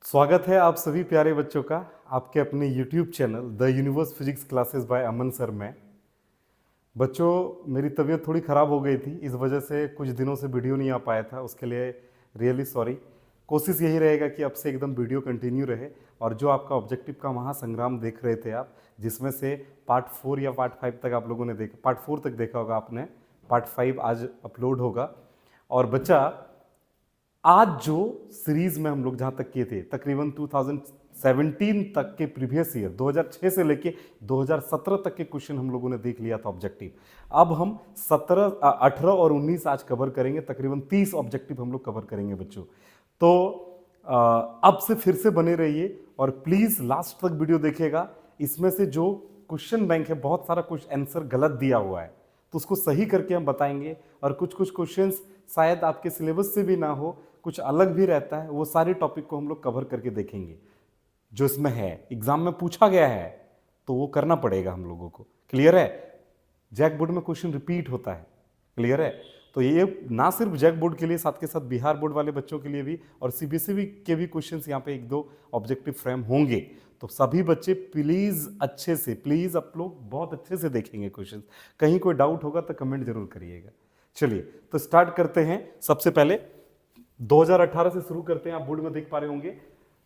स्वागत है आप सभी प्यारे बच्चों का आपके अपने YouTube channel the universe physics classes bye Aman sir में। बच्चों, मेरी तबीयत थोड़ी ख़राब हो गई थी, इस वजह से कुछ दिनों से वीडियो नहीं आ पाया था, उसके लिए रियली सॉरी। कोशिश यही रहेगा कि अब से एकदम वीडियो कंटिन्यू रहे और जो आपका ऑब्जेक्टिव का महासंग्राम देख रहे थे आप, जिसमें से पार्ट 4 या पार्ट 5 तक आप लोगों ने देखा, पार्ट 4 तक देखा होगा आपने, पार्ट 5 आज अपलोड होगा। और बच्चा, आज जो सीरीज में हम लोग जहां तक किए थे तकरीबन 2017 तक के प्रीवियस ईयर 2006 से लेके 2017 तक के क्वेश्चन हम लोगों ने देख लिया था ऑब्जेक्टिव। अब हम 18 और 19 आज कवर करेंगे, तकरीबन 30 ऑब्जेक्टिव हम लोग कवर करेंगे बच्चों। तो अब से फिर से बने रहिए और प्लीज लास्ट तक वीडियो देखिएगा। इसमें से जो क्वेश्चन बैंक है, बहुत सारा कुछ आंसर गलत दिया हुआ है, तो उसको सही करके हम बताएंगे। और कुछ कुछ क्वेश्चंस शायद आपके सिलेबस से भी ना हो, कुछ अलग भी रहता है, वो सारे टॉपिक को हम लोग कवर करके देखेंगे जो इसमें है, एग्जाम में पूछा गया है, तो वो करना पड़ेगा हम लोगों को। क्लियर है? जैक बोर्ड में क्वेश्चन रिपीट होता है, क्लियर है? तो ये ना सिर्फ जैक बोर्ड के लिए, साथ के साथ बिहार बोर्ड वाले बच्चों के लिए भी और सीबीएसई के भी क्वेश्चंस यहाँ पे एक दो ऑब्जेक्टिव फ्रेम होंगे। तो सभी बच्चे प्लीज अच्छे से, प्लीज आप लोग बहुत अच्छे से देखेंगे क्वेश्चंस। कहीं कोई डाउट होगा तो कमेंट जरूर करिएगा। चलिए तो स्टार्ट करते हैं। सबसे पहले 2018 से शुरू करते हैं। आप बोर्ड में देख पा रहे होंगे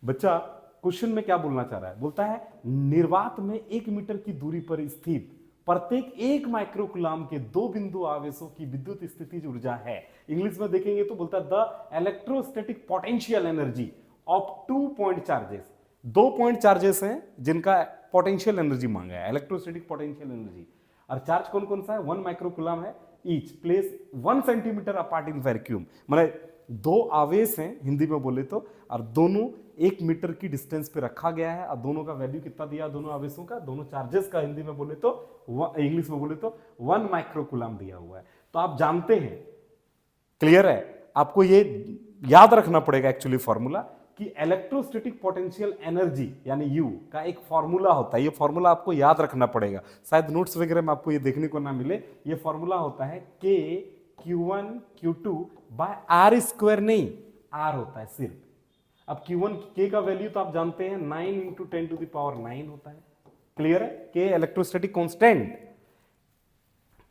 बच्चा, क्वेश्चन में क्या बोलना चाह रहा है, बोलता है निर्वात में 1 मीटर की दूरी पर स्थित प्रत्येक 1 माइक्रोकुलाम के 2 बिंदु आवेशों की विद्युत स्थितिज ऊर्जा है। इंग्लिश में देखेंगे तो बोलता है the electrostatic potential energy of 2 point charges. 2 point charges हैं जिनका पोटेंशियल एनर्जी मांगा है, इलेक्ट्रोस्टैटिक पोटेंशियल एनर्जी। और चार्ज कौन कौन सा है? 1 माइक्रोकुलाम है each, place 1 centimetre apart in vacuum. मतलब 2 आवेश हैं हिंदी में बोले तो, और दोनों 1 मीटर की डिस्टेंस पे रखा गया है। और दोनों का वैल्यू कितना दिया, दोनों आवेशों का, दोनों चार्जेस का हिंदी में बोले तो, इंग्लिश में बोले तो 1 माइक्रोकुलाम दिया हुआ है। तो आप जानते हैं, क्लियर है? आपको ये याद रखना पड़ेगा एक्चुअली फॉर्मूला, कि इलेक्ट्रोस्टैटिक पोटेंशियल एनर्जी यानी यू का एक फॉर्मूला होता है। ये फॉर्मूला आपको याद रखना पड़ेगा, शायद नोट्स वगैरह में आपको ये देखने को ना मिले। ये फॉर्मूला होता है के Q1 Q2 by R square, नहीं आर होता है सिर्फ। अब Q1 के का वैल्यू तो आप जानते हैं 9 इंटू 10 टू द पावर 9 होता है, क्लियर है? के इलेक्ट्रोस्टैटिक कांस्टेंट।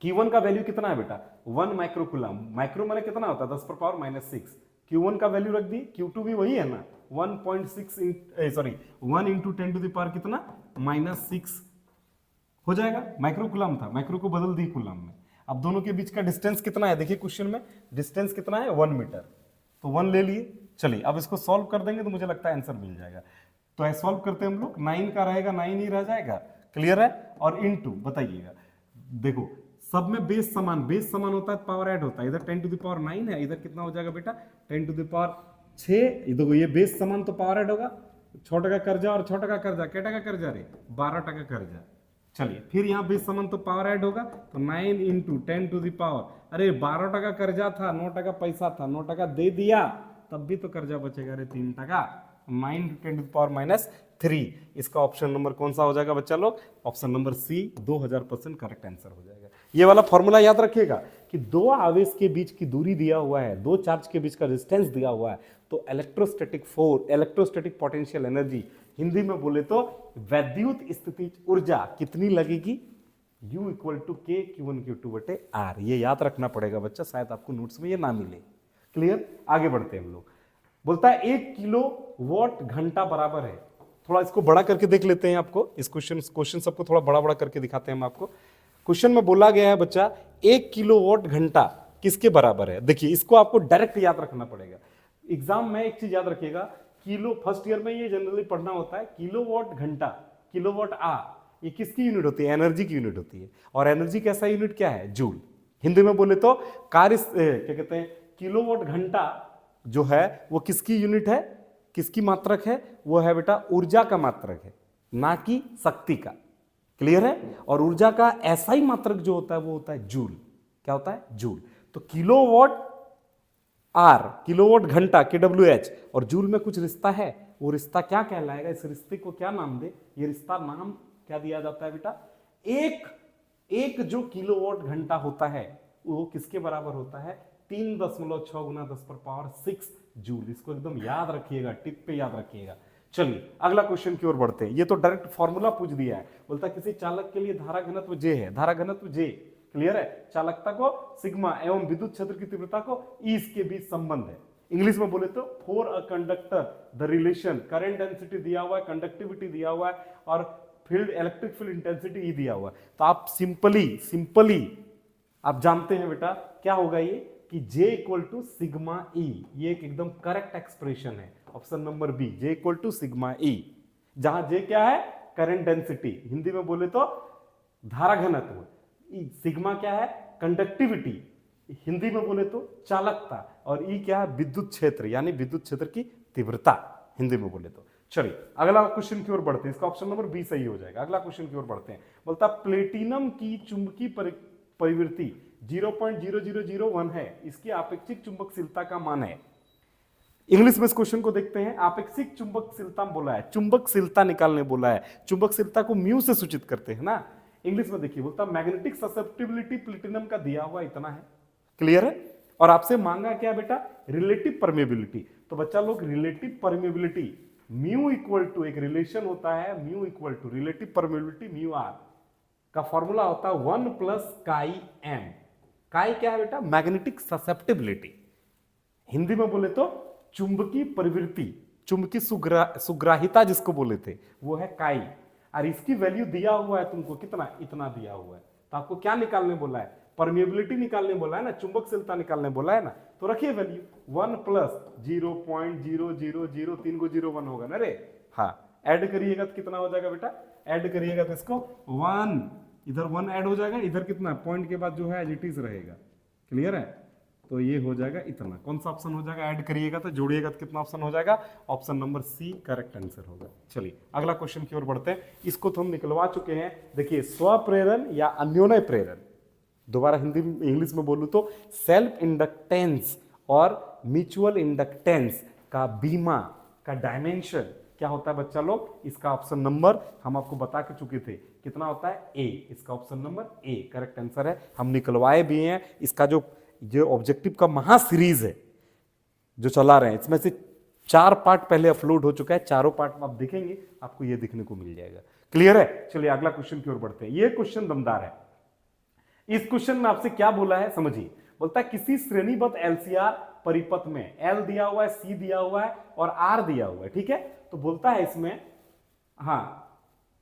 Q1 का वैल्यू कितना है बेटा? 1 माइक्रोकुलम। माइक्रो माने कितना होता है? 10 पर पावर -6। Q1 का वैल्यू रख दी, Q2 भी वही है ना, 1.6 sorry 1 into 10 to the power कितना, -6 हो जाएगा। माइक्रोकुलम था, माइक्रो को बदल दी कुलम में। अब दोनों के बीच का डिस्टेंस कितना है? देखिए क्वेश्चन में डिस्टेंस कितना है, 1 मीटर, तो 1 ले लिए। चलिए अब इसको सॉल्व कर देंगे तो मुझे लगता है आंसर मिल जाएगा। तो ऐसे सॉल्व करते हैं हम लोग, 9 का रहेगा 9 ही रह जाएगा, क्लियर है? और इनटू बताइएगा, देखो सब में बेस समान, बेस समान होता है पावर ऐड होता है। इधर 10 टू द पावर 9 है, इधर कितना हो जाएगा बेटा, 10 टू द पावर 6। देखो ये बेस समान तो पावर ऐड होगा, 6 टका कर्जा और 6 टका कर्जा, क्या टका कर्जा रे, 12 टका कर्जा। चलिए फिर यहाँ बेस समान तो पावर ऐड होगा, तो 9 इंटू 10 टू द पावर, अरे 12 टका कर्जा था, 9 टका पैसा था, 9 टका दे दिया, तब भी तो कर्जा बचेगा रे 3 टका। 9 इंटू 10 टू द पावर -3। इसका ऑप्शन नंबर कौन सा हो जाएगा बच्चा लोग? Option number C 2000% correct answer हो जाएगा। ये वाला फॉर्मूला याद रखिएगा कि 2 आवेश के बीच की दूरी दिया हुआ है, 2 चार्ज के बीच का डिस्टेंस दिया हुआ है, तो electrostatic force, electrostatic potential energy, Hindi में बोले तो वैद्युत स्थितिज ऊर्जा कितनी लगेगी? U इक्वल टू के Q1 Q2 बटे R। ये याद रखना पड़ेगा बच्चा, शायद आपको नोट्स में ये ना मिले। क्लियर? आगे बढ़ते हैं हम लोग। बोलता है 1 किलो वॉट घंटा बराबर है, थोड़ा इसको बड़ा करके देख लेते हैं आपको, इस क्वेश्चन सबको थोड़ा बड़ा बड़ा करके दिखाते हैं हम आपको। क्वेश्चन में बोला गया है बच्चा 1 किलो वॉट घंटा किसके बराबर है? देखिए इसको आपको डायरेक्ट याद रखना पड़ेगा। एग्जाम में एक चीज याद रखिएगा, किलो, फर्स्ट ईयर में ये जनरली पढ़ना होता है, किलोवाट घंटा, किलोवाट आवर, ये किसकी यूनिट होती है? एनर्जी की यूनिट होती है। और एनर्जी कैसा यूनिट क्या है? जूल। हिंदी में बोले तो कार्य, क्या कहते हैं, किलोवाट घंटा जो है वो किसकी यूनिट है, किसकी मात्रक है? वो है बेटा ऊर्जा का मात्रक है, ना कि शक्ति का। क्लियर है? और ऊर्जा का ऐसा ही मात्रक जो होता है वो होता है जूल। क्या होता है? जूल। तो किलोवाट आर, किलोवाट घंटा KWH, और जूल में कुछ रिश्ता है, वो रिश्ता क्या कहलाएगा? इस रिश्ते को क्या नाम दे? ये रिश्ता नाम क्या दिया जाता है बेटा? एक जो किलोवाट घंटा होता है वो किसके बराबर होता है? 3.6 गुना 10 पर पावर 6 जूल। इसको एकदम याद रखिएगा, टिप पे याद रखिएगा। चलिए अगला क्वेश्चन की ओर बढ़ते हैं। ये तो डायरेक्ट फॉर्मूला पूछ दिया है, बोलता है किसी चालक के लिए धारा घनत्व जे है, धारा घनत्व जे क्लियर है, चालकता को सिग्मा एवं विद्युत क्षेत्र की तीव्रता को ई इसके बीच संबंध है। इंग्लिश में बोले तो for a conductor the relation current density दिया हुआ है, कंडक्टिविटी दिया हुआ है और फील्ड इलेक्ट्रिक फील्ड इंटेंसिटी ई दिया हुआ है। तो आप सिंपली आप जानते हैं बेटा क्या होगा ये कि J equal to sigma E, ये एक एकदम करेक्ट एक्सप्रेशन है। Option number B, J equal to sigma E, जहां J क्या है, करंट डेंसिटी, हिंदी में बोले तो धारा घनत्व, सिग्मा क्या है, कंडक्टिविटी, हिंदी में बोले तो चालकता, और ई क्या है, विद्युत क्षेत्र यानी विद्युत क्षेत्र की तीव्रता हिंदी में बोले तो। चलिए अगला क्वेश्चन की ओर बढ़ते हैं, इसका ऑप्शन नंबर बी सही हो जाएगा। अगला क्वेश्चन की ओर बढ़ते हैं, बोलता प्लेटिनम की चुंबकीय प्रवृत्ति 0.0001 है, इसकी आपेक्षिक चुंबकशीलता का मान है। इंग्लिश में इस क्वेश्चन को देखते हैं। आपेक्षिक चुंबकशीलता बोला है, चुंबकशीलता निकालने बोला है, चुंबकशीलता को म्यू से सूचित करते हैं ना। इंग्लिश में देखिए बोलता मैग्नेटिक ससेप्टिबिलिटी प्लेटिनम का दिया हुआ इतना है, क्लियर है, और आपसे मांगा क्या बेटा, रिलेटिव परमेबिलिटी। तो बच्चा लोग relative permeability mu equal to, एक रिलेशन होता है mu equal to relative permeability mu R का फॉर्मूला होता है 1 प्लस काई एम। काई क्या है बेटा, मैग्नेटिक ससेप्टिबिलिटी, हिंदी में बोले तो चुंबकीय प्रवृत्ति, चुंबकीय सुग्राहिता जिसको बोले थे वो है काई, और इसकी वैल्यू दिया हुआ है तुमको कितना, इतना दिया हुआ है। तो आपको क्या निकालने बोला है, परमिएबिलिटी निकालने बोला है ना, चुंबकशीलता निकालने बोला है ना, तो रखिए वैल्यू 1 प्लस 0.000 3 को 0 1 होगा ना रे, हाँ ऐड करिएगा तो कितना हो जाएगा बेटा, ऐड करिएगा तो इसको 1, इधर 1 ऐड हो जाएगा, इधर कितना पॉइंट के बाद जो है एज इट इज रहेगा, क्लियर है। तो ये हो जाएगा इतना, कौन सा ऑप्शन हो जाएगा, ऐड करिएगा तो जोड़िएगा तो कितना ऑप्शन हो जाएगा, option number C correct answer होगा। चलिए अगला क्वेश्चन की ओर बढ़ते हैं, इसको तो हम निकलवा चुके हैं। देखिए स्वप्रेरण या अन्योन्य प्रेरण, दोबारा हिंदी इंग्लिश में बोलूं तो सेल्फ इंडक्टेंस और म्यूचुअल इंडक्टेंस का बीमा का डायमेंशन क्या होता है बच्चा लोग, इसका ऑप्शन नंबर हम आपको बता के चुके थे, कितना होता है ए, इसका option number A correct answer है। हम निकलवाए भी हैं, इसका जो ऑब्जेक्टिव का महा सीरीज है जो चला रहे हैं, इसमें से 4 पार्ट पहले अपलोड हो चुका है, चारों पार्ट में आप देखेंगे आपको ये दिखने को मिल जाएगा, क्लियर है। चलिए अगला क्वेश्चन की ओर बढ़ते हैं, ये क्वेश्चन दमदार है। इस क्वेश्चन में आपसे क्या बोला है समझिए, बोलता है किसी श्रेणीबद्ध एलसीआर परिपथ में एल दिया हुआ है, सी दिया हुआ है और आर दिया हुआ है, ठीक है। तो बोलता है इसमें, हाँ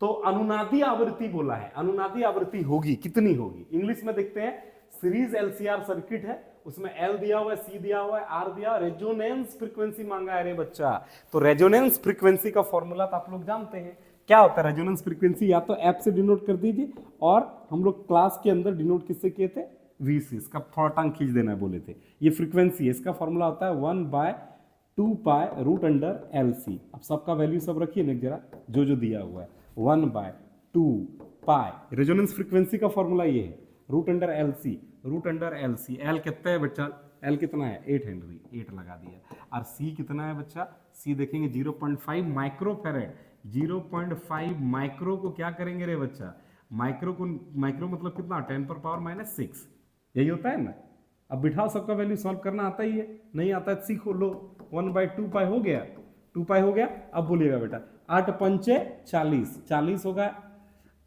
तो अनुनादी आवृत्ति बोला है, अनुनादी आवृत्ति होगी कितनी होगी, इंग्लिश में देखते हैं। सीरीज एलसीआर सर्किट है, उसमें एल दिया हुआ है, सी दिया हुआ है, आर दिया, रेजोनेंस फ्रीक्वेंसी मांगा है रे बच्चा। तो रेजोनेंस फ्रीक्वेंसी का फॉर्मूला तो आप लोग जानते हैं क्या होता है, रेजोनेंस फ्रीक्वेंसी या तो एफ से डिनोट कर दीजिए, और हम लोग क्लास के अंदर डिनोट किससे किए थे, वी से, इसका थोड़ा टांग खींच देना बोले थे। ये फ्रीक्वेंसी है, इसका फॉर्मूला होता है 1/2 pi root under L C. अब सबका वैल्यू सब रखिए ना जरा, जो दिया हुआ है 1/2 पाई, रेजोनेंस फ्रीक्वेंसी का फॉर्मूला ये है root under L C, root under L C. L कितना है बच्चा, एल कितना है 8 हेनरी, 8 लगा दिया। और सी कितना है बच्चा, सी देखेंगे 0.5 माइक्रो फेरेड, 0.5 माइक्रो को क्या करेंगे रे बच्चा, माइक्रो को, माइक्रो मतलब कितना 10⁻⁻⁶, यही होता है ना। अब बिठाओ, सबका वैल्यू सॉल्व करना आता ही है, नहीं आता है सीखो लो। 1/2 पाई हो गया, 2 पाई हो गया। अब बोलिएगा बेटा 8 पंचे 40, 40 होगा,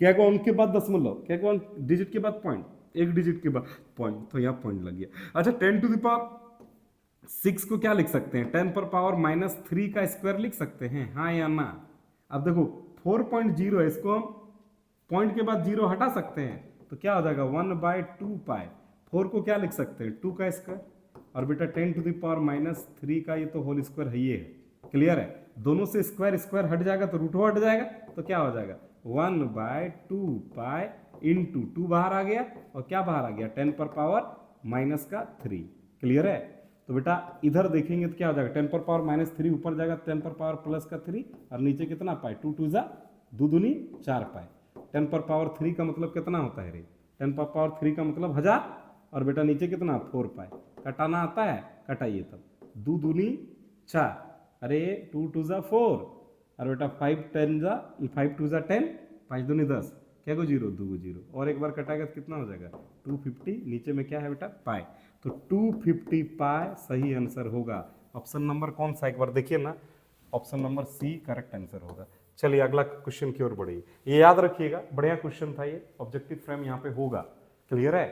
क्या को उनके बाद दशमलव, क्या को डिजिट के बाद पॉइंट, एक डिजिट के बाद पॉइंट, तो यहाँ पॉइंट लग गया। अच्छा 10⁻6 को क्या लिख सकते हैं, 10⁻³ का स्क्वायर लिख सकते हैं, हाँ या ना। अब देखो 4.0 है, इसको हम पॉइंट के बाद 0 हटा सकते हैं, तो क्या हो जाएगा 1/2 पाई। 4 को क्या लिख सकते हैं 2 का स्क्वायर, और बेटा 10⁻³ का ये तो होल स्क्वायर है, ये है, क्लियर है। दोनों से स्क्वायर स्क्वायर हट जाएगा तो रूट हट जाएगा, तो क्या हो जाएगा 1/2 पाई इंटू 2 बाहर आ गया, और क्या बाहर आ गया 10⁻⁻3, क्लियर है। तो बेटा इधर देखेंगे तो क्या हो जाएगा 10⁻⁻3 ऊपर जाएगा 10⁻+3, और नीचे कितना पाई, 2 2 जा 2 दूनी 4 पाई। 10⁻3 का मतलब कितना होता है रे, 10⁻3 का मतलब 1000, और बेटा नीचे कितना 4 पाई। कटाना आता है, कटाइए तब, 2 दूनी 4, अरे 2 2 जा 4, और बेटा 5 2 जा 10, 5 दूनी 10, क्या को 0 2 0, और एक बार कटाएगा तो कितना हो जाएगा 250, नीचे में क्या है बेटा पाई। तो 250 पाई सही आंसर होगा, ऑप्शन नंबर कौन सा, एक बार देखिए ना, option number C correct answer होगा। चलिए अगला क्वेश्चन की ओर बढ़िए, ये याद रखिएगा, बढ़िया क्वेश्चन था ये, ऑब्जेक्टिव फ्रेम यहाँ पे होगा। क्लियर है?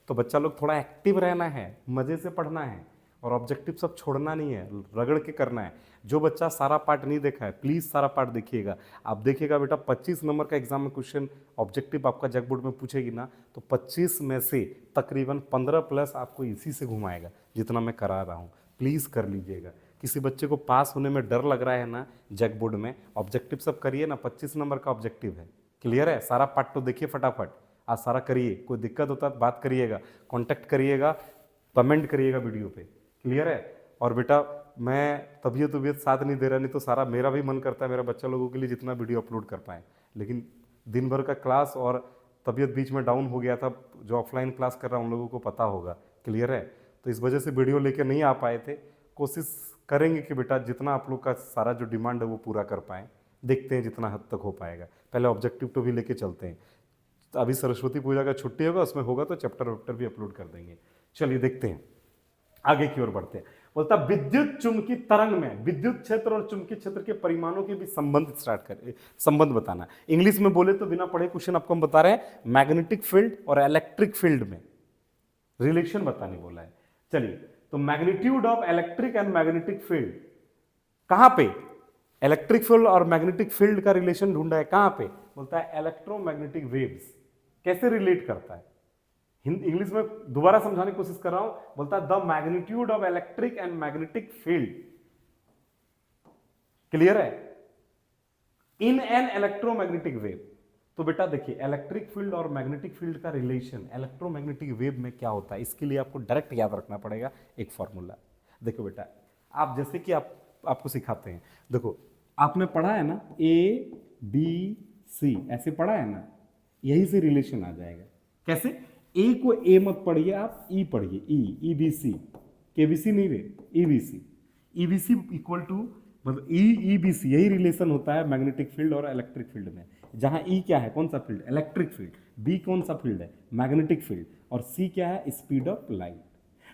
तो बच्चा लोग थोड़ा एक्टिव रहना है, मजे से पढ़ना है, और ऑब्जेक्टिव सब छोड़ना नहीं है, रगड़ के करना है। जो बच्चा सारा पार्ट नहीं देखा है प्लीज सारा पार्ट देखिएगा। आप देखिएगा बेटा 25 नंबर का एग्जाम में क्वेश्चन ऑब्जेक्टिव आपका जग बोर्ड में पूछेगी ना, तो 25 में से तकरीबन 15 प्लस आपको इसी से घुमाएगा जितना मैं करा रहा हूँ। प्लीज कर लीजिएगा। किसी बच्चे को पास होने में डर लग रहा है ना जग बोर्ड में, ऑब्जेक्टिव सब करिए ना, 25 नंबर का ऑब्जेक्टिव है। क्लियर है? सारा पार्ट तो देखिए फटाफट, आज सारा करिए। कोई दिक्कत होता है तो बात करिएगा, कॉन्टैक्ट करिएगा, कमेंट करिएगा वीडियो पे। क्लियर है? और बेटा मैं तबीयत साथ नहीं दे रहा, नहीं तो सारा मेरा भी मन करता है मेरा बच्चा लोगों के लिए जितना वीडियो अपलोड कर पाए, लेकिन दिन भर का क्लास और तबीयत बीच में डाउन हो गया था। जो ऑफलाइन क्लास कर रहा हूँ उन लोगों को पता होगा। क्लियर है? तो इस वजह से वीडियो लेके नहीं आ पाए थे। कोशिश करेंगे कि बेटा जितना आप लोग का सारा जो डिमांड है वो पूरा कर पाएँ। देखते हैं जितना हद तक हो पाएगा। पहले ऑब्जेक्टिव तो भी लेके चलते हैं। अभी सरस्वती पूजा का छुट्टी होगा, उसमें होगा तो चैप्टर वैप्टर भी अपलोड कर देंगे। चलिए देखते हैं, आगे की ओर बढ़ते हैं। बोलता विद्युत चुंबकीय तरंग में विद्युत क्षेत्र और चुंबकीय क्षेत्र के परिमाणों के बीच संबंध बताना। इंग्लिश में बोले तो बिना पढ़े क्वेश्चन आपको हम बता रहे हैं, मैग्नेटिक फील्ड और इलेक्ट्रिक फील्ड में रिलेशन बताने बोला है। चलिए, तो magnitude of electric and magnetic field कहां पे, इलेक्ट्रिक फील्ड और मैग्नेटिक फील्ड का रिलेशन ढूंढा है कहां पे, बोलता है इलेक्ट्रोमैग्नेटिक वेव्स। कैसे रिलेट करता है, इंग्लिश में दोबारा समझाने की कोशिश कर रहा हूं। बोलता है the magnitude of electric and magnetic field. Clear है? In an electromagnetic wave. तो बेटा देखिए, इलेक्ट्रिक फील्ड और मैग्नेटिक फील्ड का रिलेशन इलेक्ट्रोमैग्नेटिक वेव में क्या होता है, इसके लिए आपको डायरेक्ट याद रखना पड़ेगा एक फॉर्मूला। देखो बेटा, आप जैसे कि आपको सिखाते हैं, देखो आपने पढ़ा है ना ए बी सी, ऐसे पढ़ा है ना, यही से रिलेशन आ जाएगा। कैसे? ए को ए मत पढ़िए, आप ई पढ़िए, ई बी सी, के बी सी नहीं रे, E B C equal to, मतलब ई बी सी, यही रिलेशन होता है मैग्नेटिक फील्ड और इलेक्ट्रिक फील्ड में। जहां ई क्या है, कौन सा फील्ड, इलेक्ट्रिक फील्ड, बी कौन सा फील्ड है, मैग्नेटिक फील्ड, और सी क्या है, स्पीड ऑफ लाइट।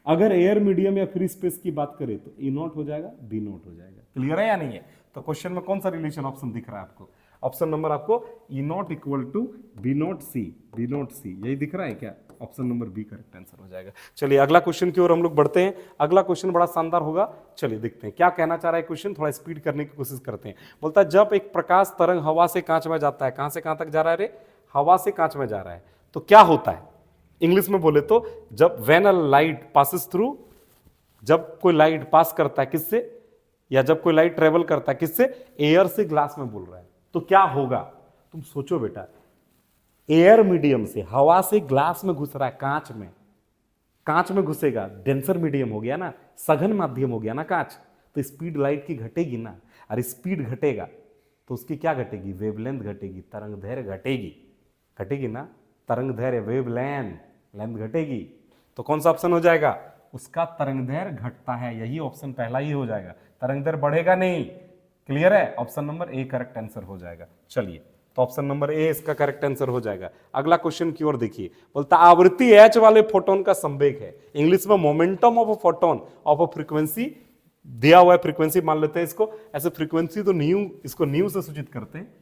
अगर एयर मीडियम या फ्री स्पेस की बात करें तो ई नॉट हो जाएगा, बी नॉट हो जाएगा। क्लियर है या नहीं है? तो क्वेश्चन में कौन सा रिलेशन ऑप्शन दिख रहा है आपको, ऑप्शन नंबर आपको E not equal to B not C, यही दिख रहा है क्या, option number B correct answer हो जाएगा। चलिए अगला क्वेश्चन की ओर हम लोग बढ़ते हैं। अगला क्वेश्चन बड़ा शानदार होगा। चलिए देखते हैं क्या कहना चाह रहा है क्वेश्चन, थोड़ा स्पीड करने की कोशिश करते हैं। बोलता है जब एक प्रकाश तरंग हवा से कांच में जाता है, कहां से कहां तक जा रहा है रे, हवा से कांच में जा रहा है, तो क्या होता है, इंग्लिश में बोले तो जब when a light passes through, जब कोई लाइट पास करता है किससे, या जब कोई लाइट ट्रेवल करता है किससे, एयर से ग्लास में बोल रहा है, तो क्या होगा। तुम सोचो बेटा, एयर मीडियम से, हवा से ग्लास में घुस रहा है, कांच में घुसेगा, डेंसर मीडियम हो गया ना, सघन माध्यम हो गया ना कांच, तो स्पीड लाइट की घटेगी ना, और स्पीड घटेगा तो उसकी क्या घटेगी, वेवलेंथ घटेगी, तरंग दैर्घ्य घटेगी ना, तरंग दैर्घ्य लेंथ घटेगी। तो कौन सा ऑप्शन हो जाएगा, उसका तरंग दैर्घ्य घटता है, यही ऑप्शन पहला ही हो जाएगा, तरंग दैर्घ्य बढ़ेगा नहीं। क्लियर है? Option number A correct answer हो जाएगा। चलिए, तो ऑप्शन नंबर ए इसका करेक्ट आंसर हो जाएगा। अगला क्वेश्चन की ओर देखिए, बोलता आवृत्ति h वाले फोटोन का संवेग है, इंग्लिश में momentum of a photon of a frequency, दिया हुआ है फ्रीक्वेंसी मान लेते हैं इसको, ऐसे फ्रीक्वेंसी तो न्यू, इसको न्यू से सूचित करते हैं,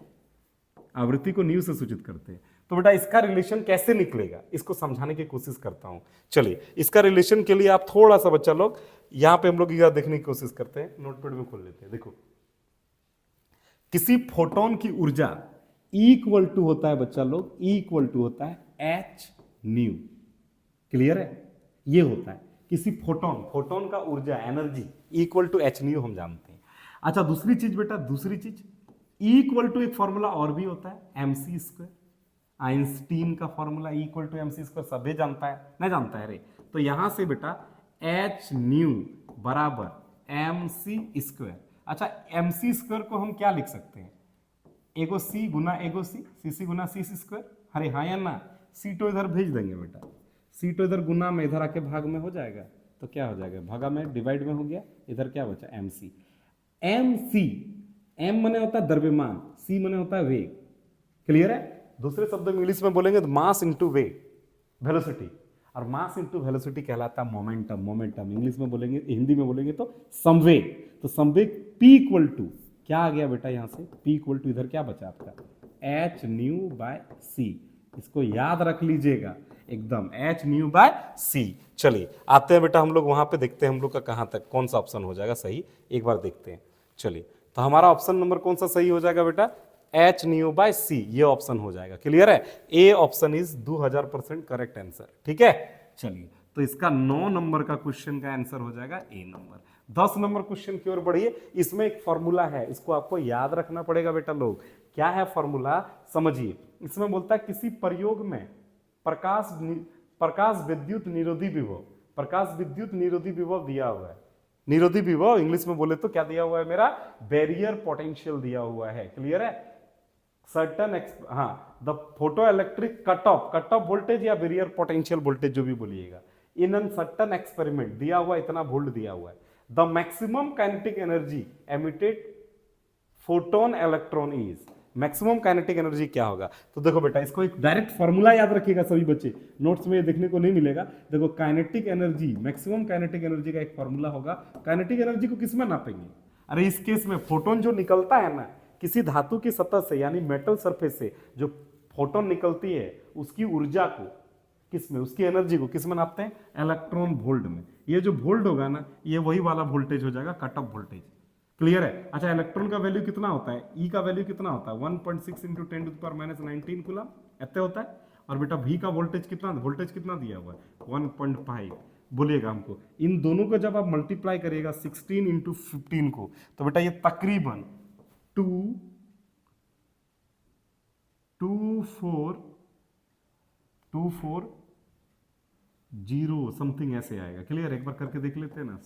आवृत्ति को न्यू से सूचित करते हैं। तो बेटा इसका रिलेशन कैसे निकलेगा, इसको समझाने की कोशिश करता हूं। चलिए, इसका रिलेशन के लिए आप थोड़ा सा बच्चा लोग यहां पे हम लोग देखने की कोशिश करते हैं, नोटपैड में खोल लेते हैं। देखो, किसी फोटोन की ऊर्जा इक्वल टू होता है बच्चा लोग, इक्वल टू होता है एच न्यू। क्लियर है? ये होता है किसी फोटोन का ऊर्जा energy equal to H nu, हम जानते हैं। अच्छा, दूसरी चीज बेटा, दूसरी चीज इक्वल टू एक फॉर्मूला और भी होता है, एमसी स्क्वायर, आइंस्टीन का formula equal to MC square, सभी जानता है, नहीं जानता है रे, तो यहां से बेटा एच न्यू बराबर एम सी स्क्वायर। अच्छा, एम सी स्क्वायर को हम क्या लिख सकते हैं, एगो सी गुना एगो सी, सी गुना सी स्क्वायर, अरे हाँ या ना, सी तो इधर भेज देंगे बेटा, सी तो इधर गुना में, इधर आके भाग में हो जाएगा, तो क्या हो जाएगा, भागा में डिवाइड में हो गया, इधर क्या बचा, एम सी, एम मने होता है द्रव्यमान, सी मने होता है वेग। क्लियर है? दूसरे शब्द में इंग्लिश में बोलेंगे तो मास इंटू वेग, वेलोसिटी। और मास इंटू वेलोसिटी कहलाता है मोमेंटम। मोमेंटम इंग्लिश में बोलेंगे, हिंदी में बोलेंगे तो संवेग। तो संवेग P इक्वल टू क्या आ गया बेटा, यहाँ से P इक्वल टू इधर क्या बचा आपका h न्यू बाय c। इसको याद रख लीजिएगा एकदम, h न्यू बाय c। चलिए आते हैं बेटा हम लोग वहां पे, देखते हैं हम लोग का कहां तक कौन सा ऑप्शन हो जाएगा सही, एक बार देखते हैं। चलिए तो हमारा ऑप्शन नंबर कौन सा सही हो जाएगा बेटा, h न्यू बाय c, ये ऑप्शन हो जाएगा। क्लियर है, A option is 2000% correct answer. ठीक है, चलिए तो इसका 9 नंबर का क्वेश्चन का आंसर हो जाएगा ए नंबर। 10 नंबर क्वेश्चन की ओर बढ़िए। इसमें एक फॉर्मूला है, इसको आपको याद रखना पड़ेगा बेटा लोग। क्या है फॉर्मूला, समझिए। इसमें बोलता है किसी प्रयोग में प्रकाश विद्युत निरोधी विभव, प्रकाश विद्युत निरोधी विभव दिया हुआ है। निरोधी विभव इंग्लिश में बोले तो क्या दिया हुआ है मेरा, बैरियर पोटेंशियल दिया हुआ है। क्लियर है, certain the photo electric cut off voltage या बैरियर पोटेंशियल वोल्टेज जो भी बोलिएगा, इन एन सर्टन एक्सपेरिमेंट दिया हुआ, इतना वोल्ट दिया हुआ है। The maximum kinetic energy emitted photon electron is, maximum kinetic energy क्या होगा। तो देखो बेटा इसको एक डायरेक्ट फॉर्मूला याद रखिएगा सभी बच्चे, नोट्स में ये देखने को नहीं मिलेगा। देखो kinetic energy, maximum kinetic energy का एक फॉर्मूला होगा। काइनेटिक एनर्जी को किसमें नापेंगे, अरे इस केस में फोटोन जो निकलता है ना किसी धातु की सतह से, यानी मेटल सरफेस से जो फोटोन निकलती है उसकी ऊर्जा को किसमें, उसकी एनर्जी को किसमें नापते हैं, इलेक्ट्रॉन वोल्ट में। ये जो वोल्ट होगा ना ये वही वाला वोल्टेज हो जाएगा, कट ऑफ वोल्टेज। क्लियर है। अच्छा इलेक्ट्रॉन का वैल्यू कितना होता है, ई का वैल्यू कितना होता है 1.6 इंटू 10⁻⁻19 कूलम ऐसे होता है। और बेटा वी का वोल्टेज कितना दिया हुआ है 1.5। बोलिएगा हमको इन दोनों को जब आप मल्टीप्लाई करिएगा 16 इंटू 15 को, तो बेटा ये तकरीबन 240 समथिंग ऐसे आएगा। क्लियर, एक बार करके देख लेते हैं ना।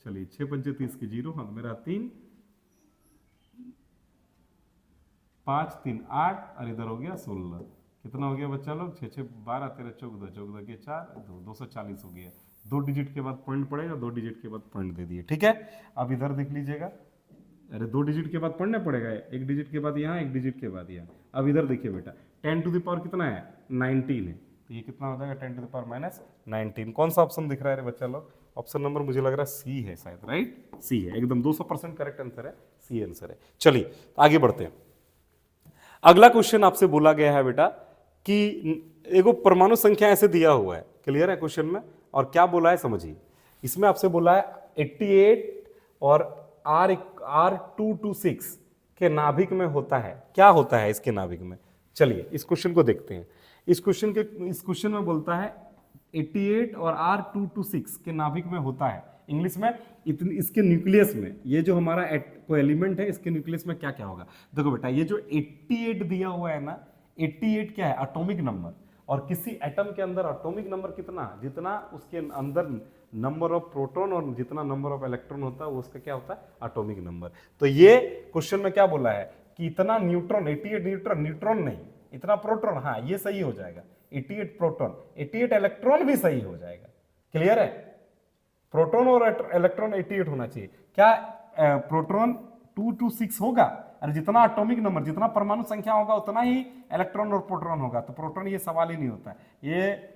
चलिए 6 पंचे 30 की 0, हाँ मेरा 3 5 3 8 और इधर हो गया 16। कितना हो गया बच्चा लोग, 6 6 12 13 14 14 के 4 240 हो गया। 2 डिजिट के बाद पॉइंट पड़ेगा, 2 डिजिट के बाद पॉइंट दे दिए। ठीक है, अब इधर देख लीजिएगा, अरे 2 डिजिट के बाद पढ़ना पड़ेगा, 1 डिजिट के बाद यहाँ 1 डिजिट के बाद यहाँ। अब इधर देखिए बेटा 10 टू द पावर कितना है 19 है, तो ये कितना हो जाएगा 10 टू द पावर -19। कौन सा ऑप्शन दिख रहा है बच्चा लोग, ऑप्शन नंबर मुझे लग रहा है सी है शायद, राइट सी है, एकदम 200% करेक्ट आंसर है, सी आंसर है। चलिए तो आगे बढ़ते हैं। अगला क्वेश्चन आपसे बोला गया है बेटा कि एगो परमाणु संख्या ऐसे दिया हुआ है। क्लियर है क्वेश्चन में, और क्या बोला है समझिए। इसमें आपसे बोला है 88 और R226 के नाभिक में होता है, क्या होता है इसके नाभिक में। चलिए इस क्वेश्चन को देखते हैं। इस क्वेश्चन में बोलता है 88 और R226 के नाभिक में होता है। इंग्लिश में इसके न्यूक्लियस में, ये जो हमारा कोई एलिमेंट है इसके न्यूक्लियस में क्या क्या होगा। देखो बेटा ये जो 88 दिया हुआ है ना, 88 क्या है एटॉमिक नंबर, और किसी एटम के अंदर एटॉमिक नंबर कितना, जितना उसके अंदर नंबर ऑफ प्रोटॉन और जितना नंबर ऑफ इलेक्ट्रॉन होता है वो उसका क्या होता है एटॉमिक नंबर। तो ये क्वेश्चन में क्या बोला है कि इतना न्यूट्रॉन, 88 न्यूट्रॉन नहीं, इतना प्रोटॉन, हाँ ये सही हो जाएगा 88 प्रोटॉन, 88 इलेक्ट्रॉन भी सही हो जाएगा। क्लियर है, प्रोटॉन और इलेक्ट्रॉन 88 होना चाहिए। क्या प्रोटॉन 226 होगा, अरे जितना एटॉमिक नंबर, जितना परमाणु संख्या होगा उतना ही इलेक्ट्रॉन और प्रोटॉन होगा, तो प्रोटॉन ये सवाल ही नहीं होता है। ये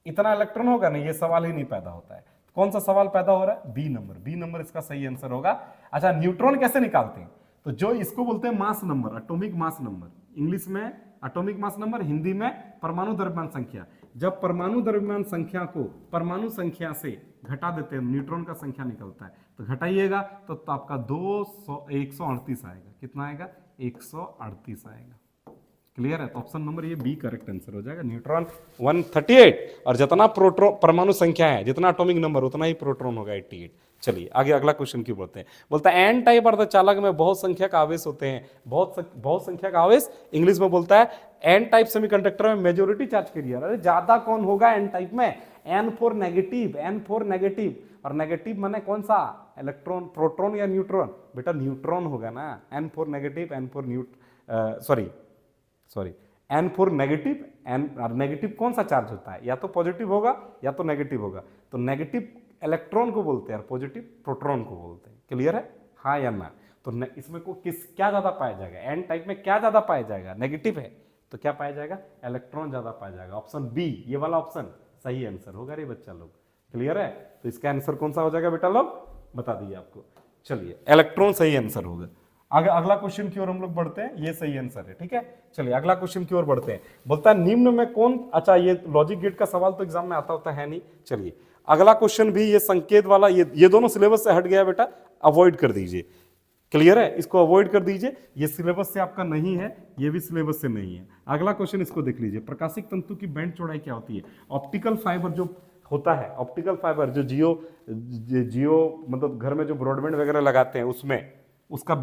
इतना इलेक्ट्रॉन होगा नहीं, ये सवाल ही नहीं पैदा होता है। कौन सा सवाल पैदा हो रहा है, बी नंबर, बी नंबर इसका सही आंसर होगा। अच्छा न्यूट्रॉन कैसे निकालते हैं, तो जो इसको बोलते हैं mass number, atomic mass number, English में एटॉमिक मास नंबर, हिंदी में परमाणु द्रव्यमान संख्या। जब परमाणु द्रव्यमान संख्या को परमाणु संख्या से घटा देते हैं, न्यूट्रॉन का संख्या निकलता है, तो घटाइएगा तो आपका 138 आएगा। कितना आएगा 138 आएगा। क्लियर है, तो ऑप्शन नंबर ये बी करेक्ट आंसर हो जाएगा। न्यूट्रॉन 138, और जितना प्रोटॉन परमाणु संख्या है, जितना एटॉमिक नंबर उतना ही प्रोटॉन होगा 88। चलिए आगे अगला क्वेश्चन क्यों बोलते हैं, बोलता है एन टाइप अर्धचालक में बहुत संख्यक आवेश होते हैं। बहुत संख्यक आवेश इंग्लिश में बोलता है एन टाइप सेमीकंडक्टर में मेजोरिटी चार्ज कैरियर। अरे ज्यादा कौन होगा एन टाइप में, N for negative, N for negative, और नेगेटिव माने कौन सा, इलेक्ट्रॉन, प्रोटॉन या न्यूट्रॉन, बेटा न्यूट्रॉन होगा ना। N for negative, N for N for negative, N negative कौन सा चार्ज होता है, या तो पॉजिटिव होगा या तो नेगेटिव होगा। तो नेगेटिव इलेक्ट्रॉन को बोलते हैं और पॉजिटिव प्रोटॉन को बोलते हैं। क्लियर है, हाँ या ना। तो इसमें को क्या ज्यादा पाया जाएगा, एन टाइप में क्या ज्यादा पाया जाएगा, नेगेटिव है तो क्या पाया जाएगा, इलेक्ट्रॉन ज्यादा पाया जाएगा। ऑप्शन बी ये वाला ऑप्शन सही आंसर होगा रे बच्चा लोग। क्लियर है? तो इसका आंसर कौन सा हो जाएगा बेटा लोग, बता दिए आपको। चलिए इलेक्ट्रॉन सही आंसर होगा। आगे अगला क्वेश्चन की ओर हम लोग बढ़ते हैं, ये सही आंसर है। ठीक है, चलिए अगला क्वेश्चन की ओर बढ़ते हैं। बोलता है निम्न में कौन, अच्छा ये लॉजिक गेट का सवाल तो एग्जाम में आता होता है नहीं। चलिए अगला क्वेश्चन भी ये संकेत वाला, ये दोनों सिलेबस से हट गया बेटा, अवॉइड कर दीजिए। क्लियर है? इसको अवॉइड कर दीजिए, ये सिलेबस से आपका नहीं है, ये भी सिलेबस से नहीं है। अगला क्वेश्चन इसको देख लीजिए, प्रकाशिक तंतु की बैंड चौड़ाई क्या होती है? ऑप्टिकल फाइबर जो होता है, ऑप्टिकल फाइबर जो जियो मतलब घर में जो ब्रॉडबैंड वगैरह लगाते हैं उसमें उसका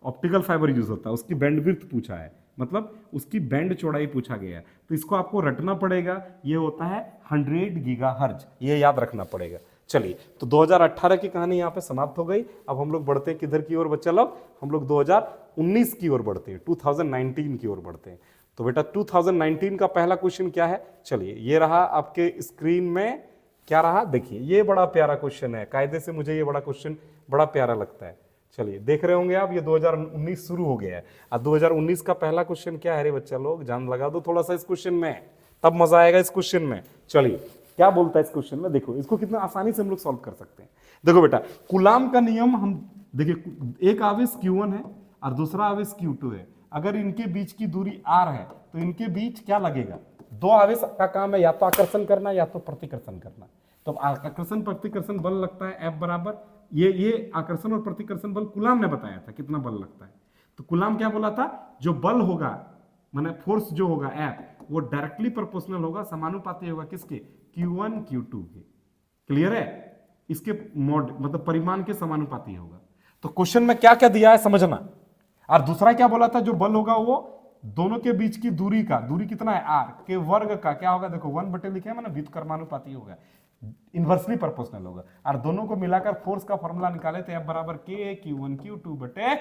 ऑप्टिकल फाइबर यूज होता है, उसकी बैंडविड्थ पूछा है, मतलब उसकी बैंड चौड़ाई पूछा गया है। तो इसको आपको रटना पड़ेगा, ये होता है 100 गीगाहर्ट्ज, ये याद रखना पड़ेगा। चलिए तो 2018 की कहानी यहाँ पे समाप्त हो गई। अब हम लोग बढ़ते हैं किधर की ओर बच्चा लोग, हम लोग 2019 की ओर बढ़ते हैं, 2019 की ओर बढ़ते हैं। तो बेटा 2019 का पहला क्वेश्चन क्या है? चलिए ये रहा आपके स्क्रीन में, क्या रहा देखिए, ये बड़ा प्यारा क्वेश्चन है, कायदे से मुझे ये बड़ा क्वेश्चन बड़ा प्यारा लगता है। चलिए देख रहे होंगे आप, ये 2019 शुरू हो गया है। अब 2019 का पहला क्वेश्चन क्या है रे बच्चा लोग, जान लगा दो थोड़ा सा इस क्वेश्चन में, तब मजा आएगा इस क्वेश्चन में। चलिए क्या बोलता है इस क्वेश्चन में, देखो इसको कितना आसानी से हम लोग सॉल्व कर सकते हैं। देखो बेटा कूलाम का नियम, हम देखिए एक आवेश Q1 है और दूसरा आवेश Q2 है। अगर इनके बीच की दूरी r है तो इनके बीच क्या लगेगा? दो आवेश का काम है या तो आकर्षण करना या तो प्रतिकर्षण करना। तो आकर्षण प्रतिकर्षण बल लगता है F बराबर, ये आकर्षण और प्रतिकर्षण बल कूलाम ने बताया था कितना बल लगता है। तो कूलाम क्या बोला था, जो बल होगा माने फोर्स जो होगा F, वो डायरेक्टली प्रोपोर्शनल होगा, समानुपाती होगा किसके? Q1 Q2 के। क्लियर है? इसके मोड मतलब परिमाण के समानुपाती होगा। तो क्वेश्चन में क्या क्या दिया है समझना। और दूसरा क्या बोला था, जो बल होगा वो दोनों के बीच की दूरी का, दूरी कितना है r के वर्ग का क्या होगा, देखो 1 बटे लिखे है मैंने, व्युत्क्रमानुपाती होगा, इन्वर्सली प्रोपोर्शनल होगा। और दोनों को मिलाकर फोर्स का फॉर्मूला निकाले तो F बराबर K Q1 Q2 बटे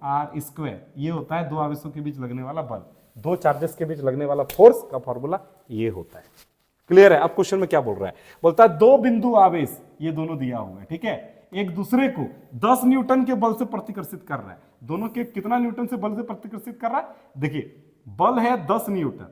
r स्क्वायर। ये होता है दो आवेशों के बीच लगने वाला बल, दो चार्जेस के बीच लगने वाला फोर्स का फॉर्मूला ये होता है। क्लियर है? अब क्वेश्चन में क्या बोल रहा है, बोलता है दो बिंदु आवेश, ये दोनों दिया हुआ है, ठीक है, एक दूसरे को 10 न्यूटन के बल से प्रतिकर्षित कर रहा है। दोनों के कितना न्यूटन से बल से प्रतिकर्षित कर रहा है? देखिए बल है 10 न्यूटन,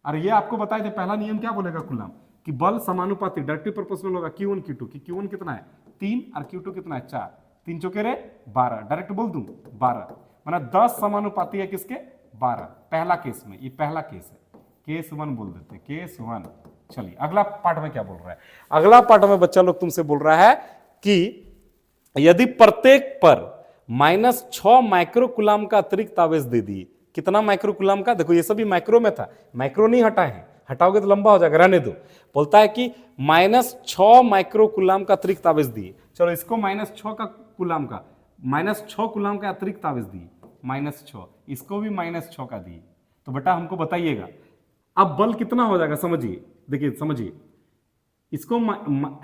और ये आपको बताए थे पहला नियम क्या बोलेगा कूलाम, कि बल समानुपाती डायरेक्टली प्रोपोर्शनल होगा Q1 Q2 की। Q1 कितना है 3 और Q2 कितना है 4, 3 चौके रे 12, डायरेक्ट बोल दूं 12, माना 10 समानुपाती है किसके? 12। पहला केस में, ये पहला केस है, केस 1 बोल देते हैं, केस 1। चलिए अगला पार्ट में क्या बोल रहा है, अगला पार्ट में बच्चा लोग तुमसे बोल रहा है कि यदि प्रत्येक पर -6 माइक्रोकुलाम का अतिरिक्त आवेश दे दिए। कितना माइक्रोकुलाम का? देखो ये सभी माइक्रो में था, माइक्रो नहीं हटा है, हटाओगे तो लंबा हो जाएगा, रहने दो। बोलता है कि -6 माइक्रोकुलाम का अतिरिक्त आवेश दिए। चलो इसको -6 का कुलाम का, -6 कुलाम का अतिरिक्त आवेश दिए, -6, इसको भी -6 का दिए। तो बेटा हमको बताइएगा अब बल कितना हो जाएगा, समझिए, देखिए समझिए, इसको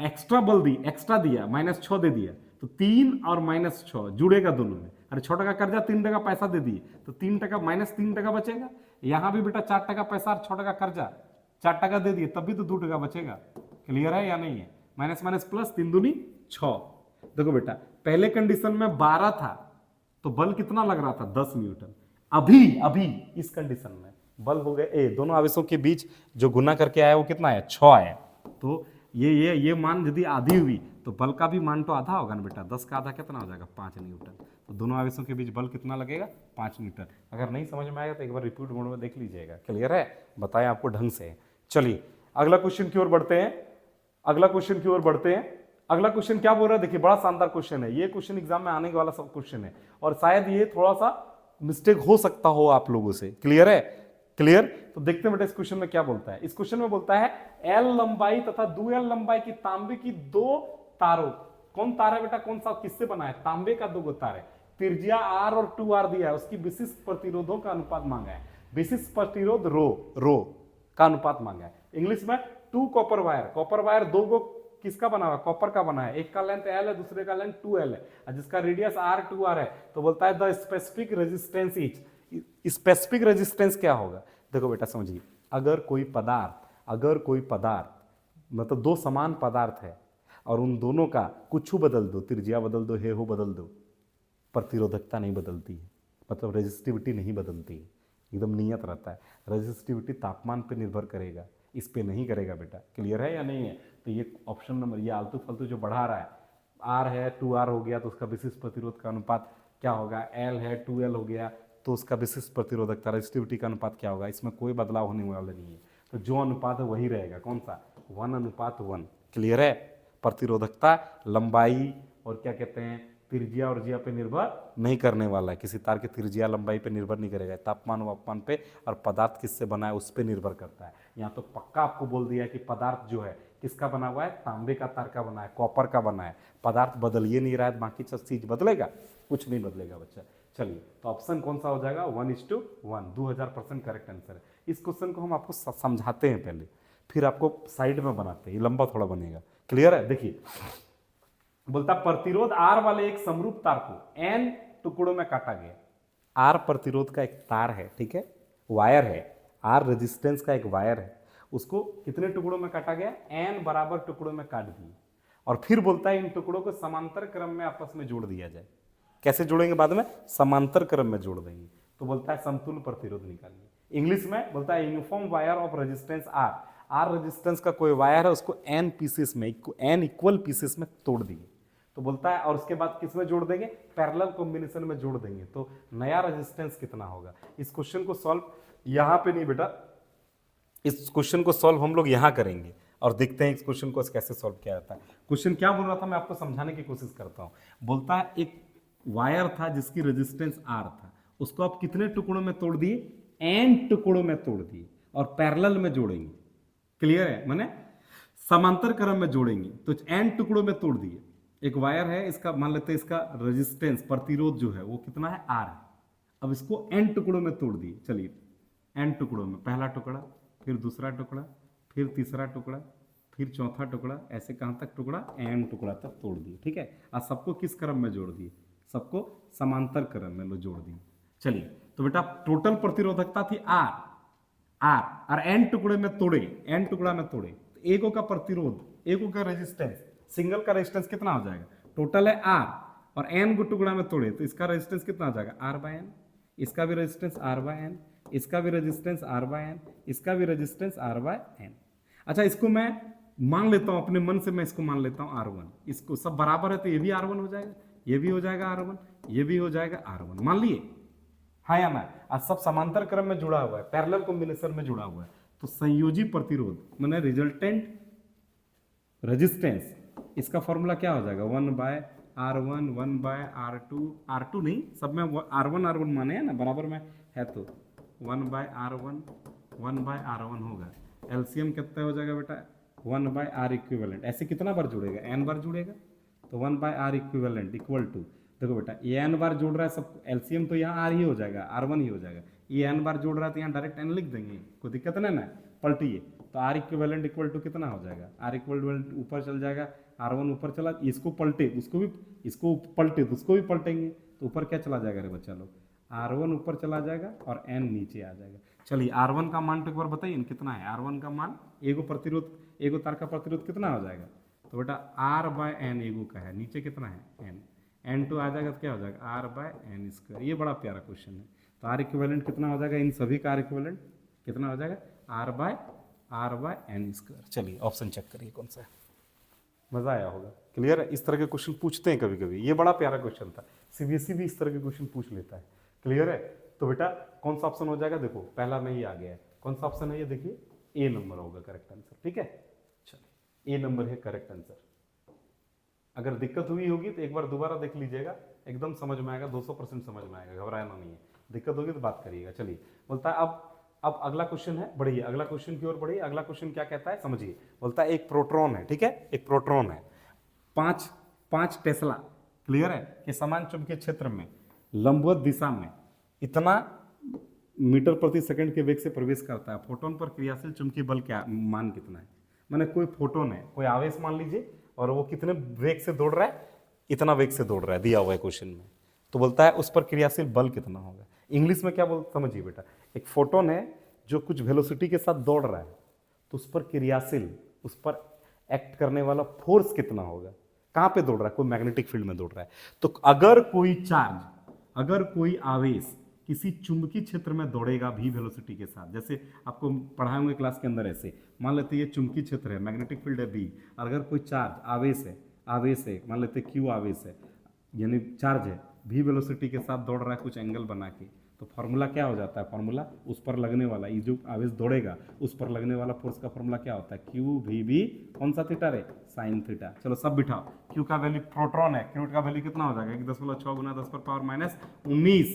एक्स्ट्रा बल दी, एक्स्ट्रा दिया, -6 दे दिया, तो 3 और -6 जुड़ेगा दोनों में। अरे 6 टका कर्जा 3 टका पैसा दे दिए तो 3 टका -3 टका बचेगा। यहां भी बेटा 4 टका पैसा और 6 टका कर्जा, 4 टका दे दिए तब भी तो 2 टका बचेगा। क्लियर है या नहीं है? माइनस माइनस प्लस, 3 दूनी 6। देखो बेटा पहले कंडीशन में 12 था तो बल कितना लग रहा था 10 न्यूटन। अभी इस कंडीशन में बल हो गए दोनों आवेशों के बीच जो गुना करके आया वो कितना है 6 आया। तो ये मान यदि आधी हुई तो बल का भी मान तो आधा होगा ना बेटा, 10 का आधा कितना हो जाएगा 5 न्यूटन। तो दोनों आवेशों के बीच बल कितना लगेगा 5 न्यूटन। अगर नहीं समझ में आएगा तो एक बार रिपीट मोड में देख लीजिएगा। क्लियर है? बताएं आपको ढंग से। चलिए अगला क्वेश्चन की ओर बढ़ते हैं, अगला क्वेश्चन की ओर बढ़ते हैं। अगला क्वेश्चन क्या बोल रहा है, देखिए बड़ा शानदार क्वेश्चन है ये, क्वेश्चन एग्जाम में आने वाला सब क्वेश्चन है और शायद ये थोड़ा सा मिस्टेक हो सकता हो आप लोगों से। क्लियर है? क्लियर? तो देखते हैं बेटा इस क्वेश्चन में क्या बोलता है। इस क्वेश्चन में बोलता है एल लंबाई तथा 2L लंबाई की तांबे की 2 तारों, कौन तार है बेटा, कौन सा, किससे बना है? तांबे का 2 तार है, त्रिज्या R और 2R दिया है, उसकी विशिष्ट प्रतिरोधों का अनुपात मांगा है। विशिष्ट प्रतिरोध रो का अनुपात मांगा है। इंग्लिश में 2 कॉपर वायर, कॉपर वायर 2 गो किसका बना हुआ, कॉपर का बना है। एक का लेंथ L है, दूसरे का लेंथ 2L है, और जिसका रेडियस R 2R है। तो बोलता है the specific resistance is, specific resistance क्या होगा। देखो बेटा समझिए, अगर कोई पदार्थ मतलब 2 समान पदार्थ है और उन दोनों का कुछ बदल दो, त्रिज्या बदल दो, हो बदल दो, प्रतिरोधकता नहीं बदलती है, मतलब रेजिस्टिविटी नहीं बदलती है, एकदम नियत रहता है। रेजिस्टिविटी तापमान पर निर्भर करेगा, इस पे नहीं करेगा बेटा। क्लियर है या नहीं है? तो ये ऑप्शन नंबर, ये आलतू फालतू जो बढ़ा रहा है, आर है 2R हो गया तो उसका विशिष्ट प्रतिरोध का अनुपात क्या होगा, एल है 2L हो गया तो उसका विशिष्ट प्रतिरोधकता रेजिस्टिविटी का अनुपात क्या होगा, इसमें कोई बदलाव होने वाला नहीं है। तो जो अनुपात है वही रहेगा, कौन सा, 1:1। क्लियर है? प्रतिरोधकता लंबाई और क्या कहते हैं त्रिज्या और ज्या पे निर्भर नहीं करने वाला है, किसी तार की त्रिज्या लंबाई पे निर्भर नहीं करेगा, तापमान वापमान पे और पदार्थ किससे बना है उस पर निर्भर करता है। यहाँ तो पक्का आपको बोल दिया कि पदार्थ जो है किसका बना हुआ है, तांबे का तार का बना है, कॉपर का बना है। पदार्थ बदल ये नहीं रहा है, बाकी सब चीज बदलेगा, कुछ नहीं बदलेगा बच्चा। चलिए तो ऑप्शन कौन सा हो जाएगा, 1:1, 2000% करेक्ट आंसर है। इस क्वेश्चन को हम आपको समझाते हैं पहले, फिर आपको साइड में बनाते हैं, ये लंबा थोड़ा बनेगा। क्लियर है? देखिए बोलता प्रतिरोध आर वाले एक समरूप तार को एन टुकड़ों में काटा गया। आर प्रतिरोध का एक तार है, ठीक है, वायर है, आर रेजिस्टेंस का एक वायर है, उसको कितने टुकड़ों में काटा गया, एन बराबर टुकड़ों में काट दिए। और फिर बोलता है इन टुकड़ों को समांतर क्रम में आपस में जोड़ दिया जाए। कैसे जोड़ेंगे बाद में, समांतर क्रम में जोड़ देंगे। तो बोलता है समतुल्य प्रतिरोध निकालिए। इंग्लिश में बोलता है uniform wire of resistance R, R resistance का कोई वायर है उसको एन पीसेस में, एन इक्वल पीसेस में तोड़ दिए। तो बोलता है और उसके बाद किस में जोड़ देंगे, पैरेलल कॉम्बिनेशन में जोड़ देंगे। तो नया रेजिस्टेंस कितना होगा। इस क्वेश्चन को सॉल्व यहां पे नहीं बेटा, इस क्वेश्चन को सॉल्व हम लोग यहां करेंगे और देखते हैं इस क्वेश्चन को कैसे सॉल्व किया जाता है। क्वेश्चन क्या बोल रहा था मैं आपको समझाने की कोशिश करता हूं। बोलता है एक वायर था जिसकी रेजिस्टेंस आर था, उसको आप कितने टुकड़ों में तोड़ दिए, एन टुकड़ों में तोड़ दिए और पैरेलल में जोड़ेंगे। क्लियर है? माने समांतर क्रम में जोड़ेंगे। तो एन टुकड़ों में तोड़ दिए। एक वायर है, इसका मान लेते हैं इसका रेजिस्टेंस प्रतिरोध जो है वो कितना है, आर है। अब इसको एन टुकड़ों में तोड़ दिए। चलिए एन टुकड़ों में, पहला टुकड़ा, फिर दूसरा टुकड़ा, फिर तीसरा टुकड़ा, फिर चौथा टुकड़ा, ऐसे कहां तक टुकड़ा, एन टुकड़ा तक तोड़ दिए। ठीक है, और सबको किस क्रम में जोड़ दिए, सबको समांतर क्रम में लो जोड़ दिए। चलिए तो बेटा टोटल प्रतिरोधकता थी आर, आर और एन टुकड़े में तोड़े, एन टुकड़ा में तोड़े तो एगो का प्रतिरोध, एगो का रेजिस्टेंस, सिंगल का रेजिस्टेंस कितना हो जाएगा, टोटल है आर और एन को टुकड़ा में तोड़े तो इसका रेजिस्टेंस कितना हो जाएगा, आर बाय एन, इसका भी रेजिस्टेंस आर बाय एन, इसका भी रेजिस्टेंस आर बाय एन, इसका भी रेजिस्टेंस आर बाय एन। अच्छा इसको मैं मान लेता हूं अपने मन से, मैं इसको मान लेता हूं R1, इसको सब बराबर है तो ये भी R1 हो जाएगा, ये भी हो जाएगा R1, ये भी हो जाएगा R1, मान लिए, हाँ या ना। आज सब समांतर क्रम में जुड़ा हुआ है, पैरेलल कॉम्बिनेशन में जुड़ा हुआ है। तो संयोजी प्रतिरोध माने रिजल्टेंट रेजिस्टेंस, इसका फॉर्मूला क्या हो जाएगा, 1/R1 1/R2, R2 नहीं सब में R1 माने है ना, बराबर में है तो 1/R1 1/R1 होगा। एलसीएम कितना हो जाएगा बेटा, 1/R इक्विवेलेंट। ऐसे कितना बार जुड़ेगा, n बार जुड़ेगा तो 1/R इक्विवेलेंट इक्वल टू, देखो बेटा ये n बार जोड़ रहा है सब, एलसीएम तो यहाँ R ही हो जाएगा, R1 ही हो जाएगा। ये n बार जोड़ रहा है तो यहाँ डायरेक्ट n लिख देंगे, कोई दिक्कत नहीं ना, पलटिए तो R इक्विवेलेंट इक्वल टू कितना हो जाएगा, R इक्विवेलेंट ऊपर चल जाएगा, R1 ऊपर चला, इसको पलटे उसको भी, इसको पलटे तो उसको भी पलटेंगे तो ऊपर क्या चला जाएगा रे बच्चा लोग, R1 ऊपर चला जाएगा और n नीचे आ जाएगा। चलिए R1 का मान तो एक बार बताइए ना कितना है, R1 का मान एगो प्रतिरोध, एगो तार का प्रतिरोध कितना हो जाएगा, तो बेटा R/n एगो का है, नीचे कितना है n, n2 आ जाएगा तो क्या हो जाएगा R/n²। ये बड़ा प्यारा क्वेश्चन है। तो R इक्विवेलेंट कितना हो जाएगा, इन सभी का R इक्विवेलेंट कितना हो जाएगा, R/n²। चलिए ऑप्शन चेक करिए कौन सा है, मजा आया होगा। क्लियर है? इस तरह के क्वेश्चन पूछते हैं कभी कभी, ये बड़ा प्यारा क्वेश्चन था, सीबीएसई भी इस तरह के क्वेश्चन पूछ लेता है। क्लियर है? तो बेटा कौन सा ऑप्शन हो जाएगा, देखो पहला में ही आ गया है, कौन सा ऑप्शन है ये देखिए, ए नंबर होगा करेक्ट आंसर। ठीक है, चलिए ए नंबर है करेक्ट आंसर। अगर दिक्कत हुई होगी तो एक बार दोबारा देख लीजिएगा, एकदम समझ में आएगा, 200% समझ में आएगा, घबराना नहीं है। दिक्कत होगी तो बात करिएगा। चलिए बोलता है अब अगला क्वेश्चन है, बढ़िए अगला क्वेश्चन की ओर बढ़िए। अगला क्वेश्चन क्या कहता है समझिए, बोलता है एक प्रोटॉन है, ठीक है, एक प्रोटॉन है 5 टेस्ला, क्लियर है, कि समान चुंबकीय क्षेत्र में लंबवत दिशा में इतना मीटर प्रति सेकंड के वेग से प्रवेश करता है। फोटोन पर क्रियाशील चुंबकीय बल क्या मान कितना है, माने कोई फोटोन है, कोई आवेश मान लीजिए, और वो कितने वेग से दौड़ रहा है, इतना वेग से दौड़ रहा है, दिया हुआ है क्वेश्चन में। तो बोलता है उस पर क्रियाशील बल कितना होगा। इंग्लिश में क्या बोल समझिए बेटा, एक फोटोन है जो कुछ वेलोसिटी के साथ दौड़ रहा है, तो उस पर क्रियाशील, उस पर एक्ट करने वाला फोर्स कितना होगा, कहाँ पे दौड़ रहा है, कोई मैग्नेटिक फील्ड में दौड़ रहा है। तो अगर कोई चार्ज, अगर कोई आवेश किसी चुंबकीय क्षेत्र में दौड़ेगा v वेलोसिटी के साथ, जैसे आपको पढ़ाए होंगे क्लास के अंदर, ऐसे मान लेते हैं ये चुंबकीय क्षेत्र है, मैग्नेटिक फील्ड है v, अगर कोई चार्ज आवेश है, मान लेते q आवेश है, यानी चार्ज है, v वेलोसिटी के साथ दौड़ रहा है कुछ एंगल बना के, तो फॉर्मूला क्या हो जाता है, फॉर्मूला उस पर लगने वाला, ये जो आवेश दौड़ेगा उस पर लगने वाला फोर्स का फॉर्मूला क्या होता है, क्यू वी बी कौन सा थीटा रे, साइन थीटा। चलो सब बिठाओ, क्यू का वैल्यू प्रोटॉन है, क्यू का वैल्यू कितना हो जाएगा 1.6 गुना 10 पर पावर माइनस 19,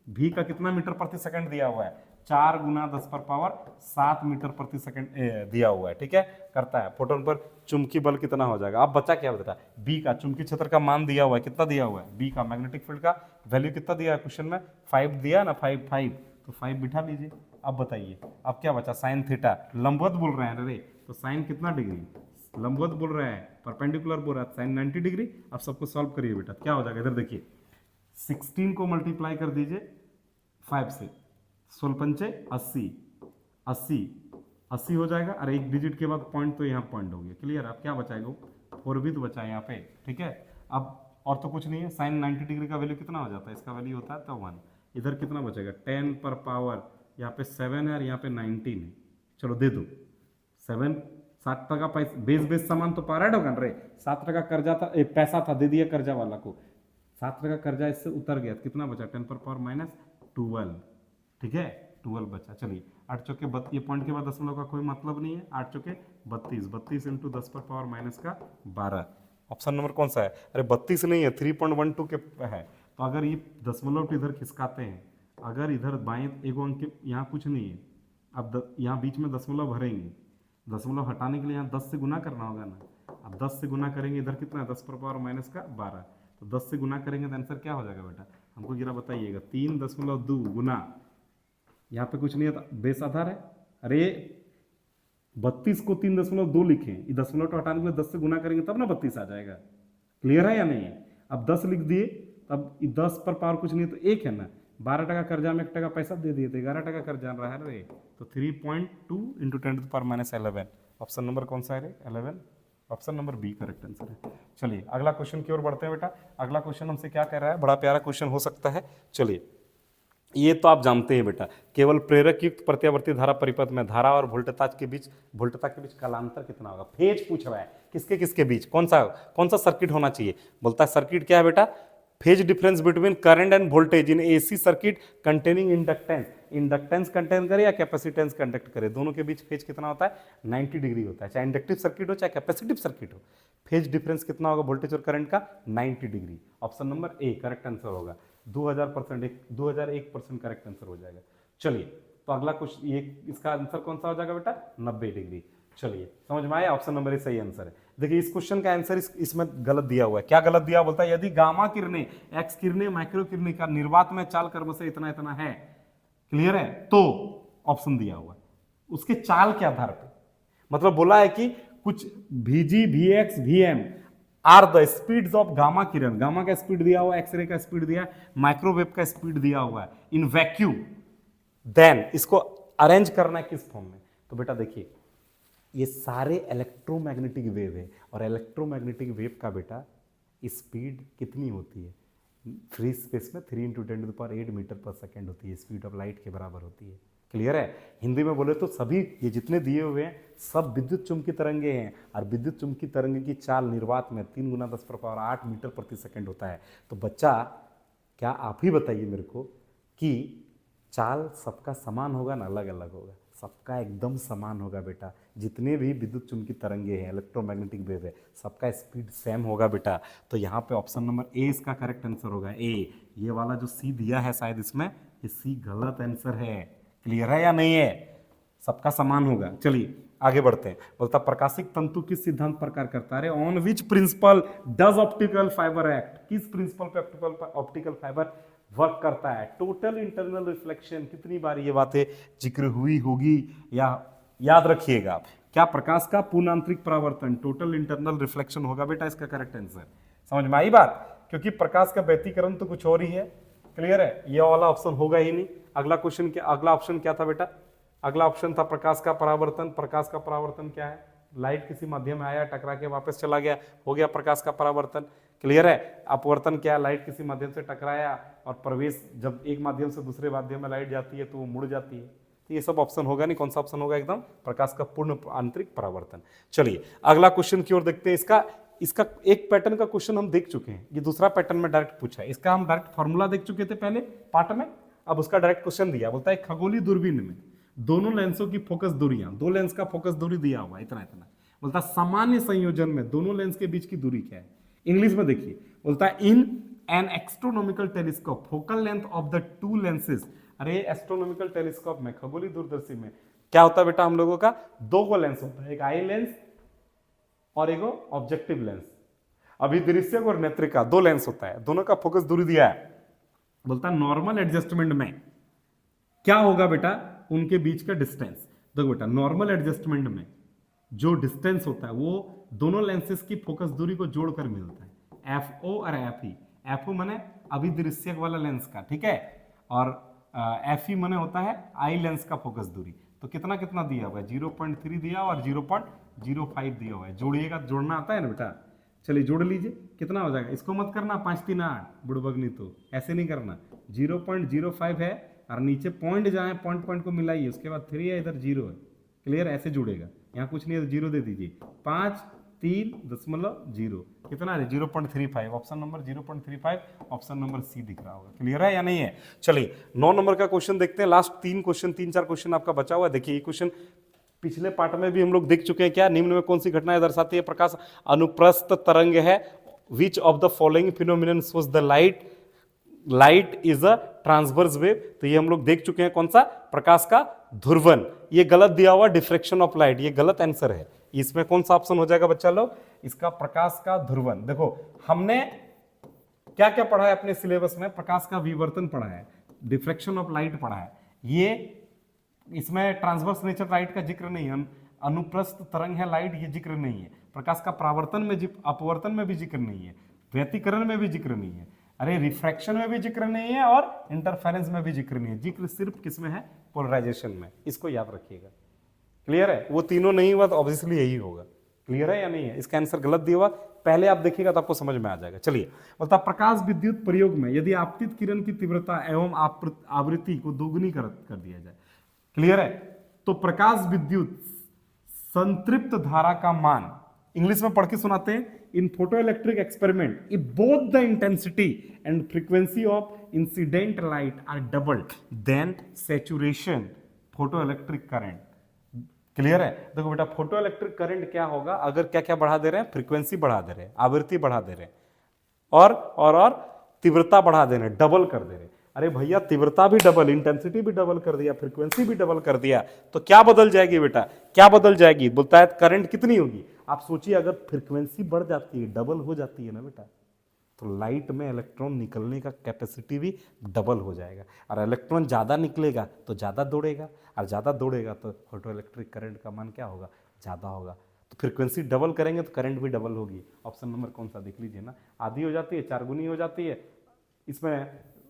भी का कितना मीटर प्रति सेकंड दिया हुआ है 4 गुना 10 पर पावर 7 मीटर प्रति सेकंड दिया हुआ है, ठीक है, करता है। प्रोटॉन पर चुंबकीय बल कितना हो जाएगा, अब बचा क्या बता, बी का चुंबकीय क्षेत्र का मान दिया हुआ है, कितना दिया हुआ है, बी का मैग्नेटिक फील्ड का वैल्यू कितना दिया है क्वेश्चन में, 5 दिया ना, 5 तो 5 बिठा लीजिए। अब बताइए अब क्या बचा, साइन थीटा, लंबवत बोल रहे हैं रे, तो साइन कितना डिग्री, लंबवत बोल रहा है, परपेंडिकुलर बोल रहा है, साइन 90 डिग्री। अब सबको सॉल्व करिए बेटा, क्या हो जाएगा, इधर देखिए 16 को मल्टीप्लाई कर दीजिए 5 से, 16 पंचे 80 हो जाएगा, और एक डिजिट के बाद पॉइंट, तो यहाँ पॉइंट हो गया, क्लियर। अब क्या बचाएगा, 4 भी तो बचा है यहाँ पे, ठीक है। अब और तो कुछ नहीं है, साइन 90 डिग्री का वैल्यू कितना हो जाता है, इसका वैल्यू होता है तो 1, इधर कितना बचेगा 10 पर पावर, यहाँ पे 7 है और यहाँ पे 19 है, चलो दे दो 7, 7 पैसा बेस सामान तो पारा होगा रे, 7 कर्जा था, पैसा था, दे दिया कर्जा वाला को, 7 कर्जा इससे उतर गया, कितना बचा 10 पर पावर माइनस 12, ठीक है 12 बचा। चलिए 8 चौके 32, ये पॉइंट के बाद दशमलव का कोई मतलब नहीं है, 8 चौके 32 इंटू 10 पर पावर माइनस का 12, ऑप्शन नंबर कौन सा है, अरे 32 नहीं है 3.12 के है, तो अगर ये दशमलव तो इधर खिसकाते हैं, अगर इधर बाएं एगो अंक यहाँ कुछ नहीं है, अब यहाँ बीच में दशमलव भरेंगे, दशमलव हटाने के लिए यहाँ 10 से गुना करना होगा ना, अब 10 से गुना करेंगे, इधर कितना है 10 पर पावर माइनस का 12, तो 10 से गुना करेंगे तो आंसर क्या हो जाएगा बेटा, हमको जरा बताइएगा, 3.2 गुना, यहाँ पे कुछ नहीं है तो बेस आधार है, अरे 32 को 3.2 लिखें, ये दशमलव तो हटाने के लिए 10 से गुना करेंगे तब ना 32 आ जाएगा, क्लियर है या नहीं है। अब 10 लिख दिए, तब 10 पर पावर कुछ नहीं है तो 1 है ना, 12 कर्जा में 1 पैसा दे दिए तो 11 कर्जा रहा है रे, तो 3.2 इंटू 10⁻11, ऑप्शन नंबर कौन सा है रे 11, option number B correct answer है। चलिए अगला क्वेश्चन की ओर बढ़ते हैं बेटा, अगला क्वेश्चन हमसे क्या कह रहा है, बड़ा प्यारा क्वेश्चन हो सकता है। चलिए ये तो आप जानते हैं बेटा, केवल प्रेरक युक्त प्रत्यावर्ती धारा परिपथ में धारा और वोल्टता के बीच कालांतर कितना होगा, फेज पूछ रहा है, किसके किसके बीच, कौन सा सर्किट होना चाहिए, बोलता है सर्किट क्या है बेटा, phase difference between current end voltage in AC circuit containing inductance contain करे या कैपेसिटेंस कंडक्ट करे, दोनों के बीच फेज कितना होता है 90 डिग्री होता है, चाहे इंडक्टिव सर्किट हो चाहे कैपेसिटिव सर्किट हो, फेज डिफरेंस कितना होगा वोल्टेज और करंट का 90 degree, option number A correct answer होगा, 2001% करेक्ट आंसर हो जाएगा। चलिए तो अगला क्वेश्चन, ये इसका आंसर कौन सा हो जाएगा बेटा 90 डिग्री, चलिए समझ में आया, ऑप्शन नंबर ए सही आंसर है। देखिए इस क्वेश्चन का आंसर इसमें गलत दिया हुआ है, क्या गलत दिया, बोलता है यदि गामा किरणें एक्स किरणें माइक्रो किरणें का निर्वात में चाल कर्म से इतना इतना है, क्लियर है, तो ऑप्शन दिया हुआ है, उसके चाल के आधार पे, मतलब बोला है कि कुछ Vg Vx Vm are the speeds of gamma किरण, गामा का स्पीड दिया हुआ है, एक्सरे का स्पीड दिया है, माइक्रोवेव का स्पीड दिया हुआ है इन वैक्यूम, देन इसको अरेंज करना है किस फॉर्म में, तो बेटा देखिए ये सारे इलेक्ट्रोमैग्नेटिक वेव है, और इलेक्ट्रोमैग्नेटिक वेव का बेटा स्पीड कितनी होती है, फ्री स्पेस में 3 × 10⁸ मीटर पर सेकेंड होती है, स्पीड ऑफ लाइट के बराबर होती है, क्लियर है। हिंदी में बोले तो सभी ये जितने दिए हुए हैं सब विद्युत चुंबकीय तरंगे हैं, और विद्युत चुंबकीय तरंगे की चाल निर्वात में 3 × 10⁸ मीटर प्रति सेकेंड होता है। तो बच्चा क्या आप ही बताइए मेरे को कि चाल सबका समान होगा ना अलग अलग होगा, सबका एकदम समान होगा बेटा, जितने भी विद्युत चुंबकीय तरंगे हैं इलेक्ट्रोमैग्नेटिक वेव है सबका स्पीड सेम होगा बेटा, तो यहाँ पे ऑप्शन नंबर ए इसका करेक्ट आंसर होगा, ए, ये वाला जो सी दिया है शायद इसमें, ये सी गलत आंसर है, क्लियर है या नहीं है, सबका समान होगा। चलिए आगे बढ़ते हैं, बोलता प्रकाशिक तंतु किस सिद्धांत प्रकार करता है, on which principle does optical fibre act, किस प्रिंसिपल पे ऑप्टिकल फाइबर वर्क करता है, टोटल इंटरनल रिफ्लेक्शन, कितनी बार ये बातें जिक्र हुई होगी या याद रखिएगा आप, क्या प्रकाश का पूर्ण आंतरिक परावर्तन टोटल इंटरनल रिफ्लेक्शन होगा बेटा इसका करेक्ट आंसर, समझ में आई बात, क्योंकि प्रकाश का व्यतिकरण तो कुछ और ही है, क्लियर है, ये वाला ऑप्शन होगा ही नहीं। अगला क्वेश्चन क्या, अगला ऑप्शन क्या था बेटा, अगला ऑप्शन था प्रकाश का परावर्तन, प्रकाश का परावर्तन क्या है, लाइट किसी माध्यम में आया टकरा के वापस चला गया, हो गया प्रकाश का परावर्तन, क्लियर है? अपवर्तन क्या है? लाइट किसी माध्यम से टकराया और प्रवेश, जब एक माध्यम से दूसरे माध्यम में लाइट जाती है तो वो मुड़ जाती है। तो ये सब ऑप्शन होगा नहीं। कौन सा ऑप्शन होगा? एकदम प्रकाश का पूर्ण आंतरिक परावर्तन। चलिए अगला क्वेश्चन की ओर देखते हैं। इसका एक पैटर्न का क्वेश्चन हम देख चुके हैं, ये दूसरा पैटर्न में डायरेक्ट पूछा है। इसका हम डायरेक्ट फॉर्मूला देख चुके थे पहले पार्ट में, अब उसका डायरेक्ट क्वेश्चन दिया। बोलता है खगोलीय दूरबीन में दोनों लेंसों की फोकस दूरियां, दो लेंस का फोकस दूरी दिया हुआ इतना इतना। बोलता सामान्य संयोजन में दोनों लेंस के बीच की दूरी क्या है? इंग्लिश में देखिए, बोलता है in N astronomical telescope focal length of the two lenses. अरे एस्ट्रोनॉमिकल टेलीस्कोप में, खगोलीय दूरदर्शी में क्या होता है बेटा? हम लोगों का दो को लेंस होता है, एक आई लेंस और एक ऑब्जेक्टिव लेंस। अभिदृश्यक और नेत्रिका दो लेंस होता है, दोनों का फोकस दूरी दिया है। बोलता नॉर्मल एडजस्टमेंट में क्या होगा बेटा? उनके बीच का डिस्टेंस। देखो बेटा, नॉर्मल एडजस्टमेंट में जो डिस्टेंस होता है वो दोनों लेंसेज की फोकस दूरी को जोड़कर मिलता है, एफ ओ और एफ ई। एफ ओ माने अभिदृश्यक वाला लेंस का, ठीक है, और एफ ई माने होता है आई लेंस का फोकस दूरी। तो कितना कितना दिया हुआ है? 0.3 दिया और 0.05 दिया हुआ है। जोड़िएगा, जोड़ना आता है ना बेटा? चलिए जोड़ लीजिए, कितना हो जाएगा? इसको मत करना 5 3 8 बुड़बगनी, तो ऐसे नहीं करना। 0.05 है और नीचे पॉइंट जहाँ है पॉइंट को मिलाइए, उसके बाद 3 है, इधर 0 है। क्लियर? ऐसे जुड़ेगा, यहाँ कुछ नहीं है तो 0 दे दीजिए। 5 3.0 कितना है? 0.35। Option number 0.35, option number C दिख रहा होगा। क्लियर है या नहीं है? चलिए 9 नंबर का क्वेश्चन देखते हैं। लास्ट 3 क्वेश्चन, 3-4 क्वेश्चन आपका बचा हुआ है। देखिए ये क्वेश्चन पिछले पार्ट में भी हम लोग देख चुके हैं। क्या निम्न में कौन सी घटनाएं दर्शाती है? प्रकाश अनुप्रस्थ तरंग है। Which of the following phenomenon shows the light is a transverse wave? तो ये हम लोग देख चुके हैं। कौन सा? प्रकाश का ध्रुवन। ये गलत दिया हुआ डिफ्रेक्शन ऑफ लाइट, ये गलत आंसर है। इसमें कौन सा ऑप्शन हो जाएगा बच्चा लोग? इसका प्रकाश का ध्रुवन। देखो हमने क्या क्या पढ़ा है अपने सिलेबस में? प्रकाश का विवर्तन पढ़ा है, डिफ्रेक्शन ऑफ लाइट पढ़ा है। ये इसमें ट्रांसवर्स नेचर लाइट का जिक्र नहीं है, अनुप्रस्थ तरंग है लाइट, ये जिक्र नहीं है। प्रकाश का परावर्तन में, अपवर्तन में भी जिक्र नहीं है, व्यतिकरण में भी जिक्र नहीं है, अरे रिफ्रैक्शन में भी जिक्र नहीं है और इंटरफेरेंस में भी जिक्र नहीं है। जिक्र सिर्फ किसमें है? पोलराइजेशन में। इसको याद रखिएगा। क्लियर है? वो तीनों नहीं हुआ तो ऑब्वियसली यही होगा। क्लियर है या नहीं है? इसका आंसर गलत दिया हुआ, पहले आप देखिएगा तो आपको समझ में आ जाएगा। चलिए बोलता प्रकाश विद्युत प्रयोग में यदि आपतित किरण की तीव्रता एवं आवृत्ति को दोगुनी कर दिया जाए, क्लियर है, तो प्रकाश विद्युत संतृप्त धारा का मान, इंग्लिश में पढ़ के सुनाते हैं, in photoelectric experiment if both the intensity and frequency of incident light are doubled then saturation photoelectric current. Clear है? देखो बेटा फोटोइलेक्ट्रिक करंट क्या होगा? अगर क्या क्या बढ़ा दे रहे हैं? फ्रीक्वेंसी बढ़ा दे रहे हैं, आवृत्ति बढ़ा दे रहे हैं और तीव्रता बढ़ा दे रहे हैं, डबल कर दे रहे हैं। अरे भैया तीव्रता भी डबल, इंटेंसिटी भी डबल कर दिया, फ्रीक्वेंसी भी डबल कर दिया, तो क्या बदल जाएगी बेटा? क्या बदल जाएगी? बोलता है करंट कितनी होगी? आप सोचिए अगर फ्रीक्वेंसी बढ़ जाती है, डबल हो जाती है ना बेटा, तो लाइट में इलेक्ट्रॉन निकलने का कैपेसिटी भी डबल हो जाएगा। और इलेक्ट्रॉन ज़्यादा निकलेगा तो ज़्यादा दौड़ेगा, और ज़्यादा दौड़ेगा तो फोटो इलेक्ट्रिक करंट का मान क्या होगा? ज़्यादा होगा। तो फ्रीक्वेंसी डबल करेंगे तो करंट भी डबल होगी। ऑप्शन नंबर कौन सा? देख लीजिए ना, आधी हो जाती है, 4 गुनी हो जाती है। इसमें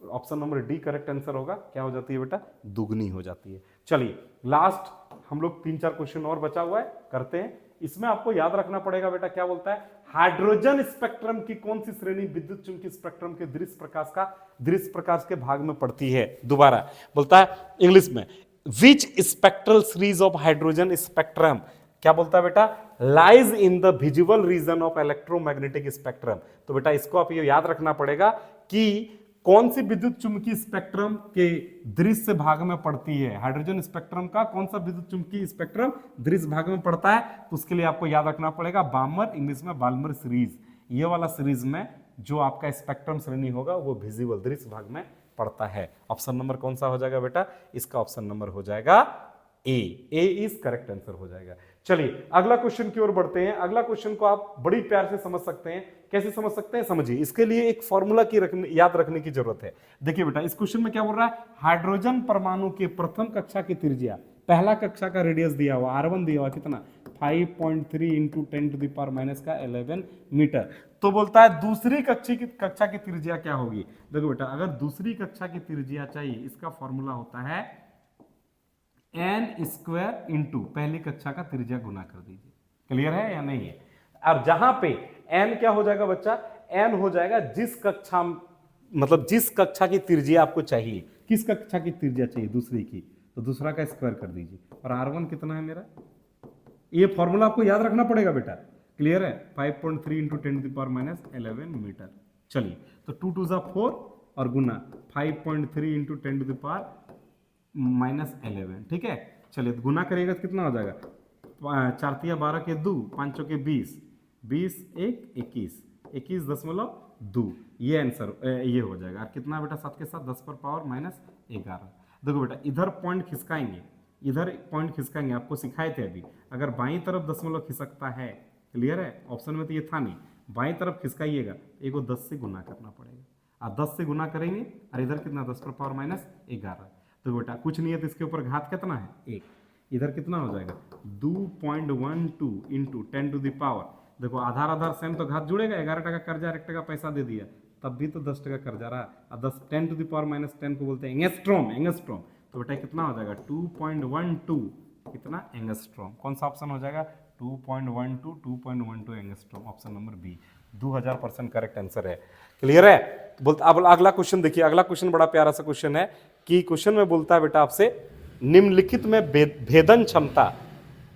option number D correct answer होगा। क्या हो जाती है बेटा? दुगनी हो जाती है। चलिए लास्ट हम लोग 3-4 क्वेश्चन और बचा हुआ है, करते हैं। इसमें आपको याद रखना पड़ेगा बेटा, क्या बोलता है? हाइड्रोजन स्पेक्ट्रम की कौन सी श्रेणी विद्युत चुंबकीय स्पेक्ट्रम के दृश्य प्रकाश के भाग में पड़ती है? दोबारा बोलता है इंग्लिश में, which spectral series of hydrogen spectrum, क्या बोलता है बेटा? Lies in the visual region of electromagnetic spectrum. तो बेटा इसको आप ये याद रखना पड़ेगा कि कौन सी विद्युत चुंबकीय स्पेक्ट्रम के दृश्य भाग में पड़ती है। हाइड्रोजन स्पेक्ट्रम का कौन सा विद्युत चुंबकीय स्पेक्ट्रम दृश्य भाग में पड़ता है? तो उसके लिए आपको याद रखना पड़ेगा बामर, इंग्लिश में बाल्मर सीरीज। ये वाला सीरीज में जो आपका स्पेक्ट्रम श्रेणी होगा वो विजिबल दृश्य भाग में पड़ता है। ऑप्शन नंबर कौन सा हो जाएगा बेटा? इसका ऑप्शन नंबर हो जाएगा ए इज करेक्ट आंसर हो जाएगा। चलिए अगला क्वेश्चन की ओर बढ़ते हैं। अगला क्वेश्चन को आप बड़ी प्यार से समझ सकते हैं। कैसे समझ सकते हैं? समझिए, इसके लिए एक फॉर्मूला की याद रखने की जरूरत है। देखिए बेटा इस क्वेश्चन में क्या बोल रहा है? हाइड्रोजन परमाणु के प्रथम कक्षा की त्रिज्या, पहला कक्षा का रेडियस दिया हुआ, R1 दिया हुआ कितना? 5.3 इंटू 10⁻⁻11 मीटर। तो बोलता है दूसरी कक्षा की त्रिज्या क्या होगी? देखो बेटा अगर दूसरी कक्षा की त्रिज्या चाहिए, इसका फॉर्मूला होता है n² इंटू पहली कक्षा का त्रिज्या गुना कर दीजिए। क्लियर है या नहीं है? और जहां पे n क्या हो जाएगा बच्चा? n हो जाएगा जिस कक्षा, मतलब जिस कक्षा की त्रिज्या आपको चाहिए। किस कक्षा की त्रिज्या चाहिए? दूसरी की, तो दूसरा का स्क्वायर कर दीजिए। और r1 कितना है मेरा? ये फॉर्मूला आपको याद रखना पड़ेगा बेटा, क्लियर है? 5.3 इंटू 10⁻11 मीटर। चलिए, तो 2 2 ज़ा 4 और गुना 5.3 इंटू 10⁻11, ठीक है। चलिए, तो गुना करिएगा तो कितना हो जाएगा? 4 तिया 12 के 2, 5 चौके 20, 20 1 21, 21.2, ये आंसर ये हो जाएगा। और कितना बेटा? 7 के साथ 10 पर पावर -11। देखो बेटा, इधर पॉइंट खिसकाएंगे, इधर पॉइंट खिसकाएंगे, आपको सिखाए थे अभी। अगर बाईं तरफ दशमलव खिसकता है, क्लियर है? ऑप्शन में तो ये था नहीं, बाईं तरफ खिसकाइएगा, एक को 10 से गुना करना पड़ेगा। आप 10 से गुना करेंगे और इधर कितना? 10 पर पावर -11। तो बेटा कुछ नहीं है, तो इसके ऊपर घात कितना है? 1। इधर कितना हो जाएगा? 2.12 इंटू 10⁻। देखो आधार आधार सेम, तो घात जुड़ेगा। 11 टका कर्जा, 1 टका पैसा दे दिया, तब भी तो 10 टका कर्जा रहा। और 10⁻10 को बोलते हैं एंगस्ट्रॉम। एंगस्ट्रॉम, तो बेटा कितना हो जाएगा? 2.12 कितना? एंगस्ट्रॉम। कौन सा ऑप्शन हो जाएगा? 2.12 angstrom, option number B. 2000% correct answer है, क्लियर है? बोलता अब अगला क्वेश्चन देखिए। अगला क्वेश्चन बड़ा प्यारा सा क्वेश्चन है कि क्वेश्चन में बोलता है बेटा आपसे, निम्नलिखित में भेदन क्षमता,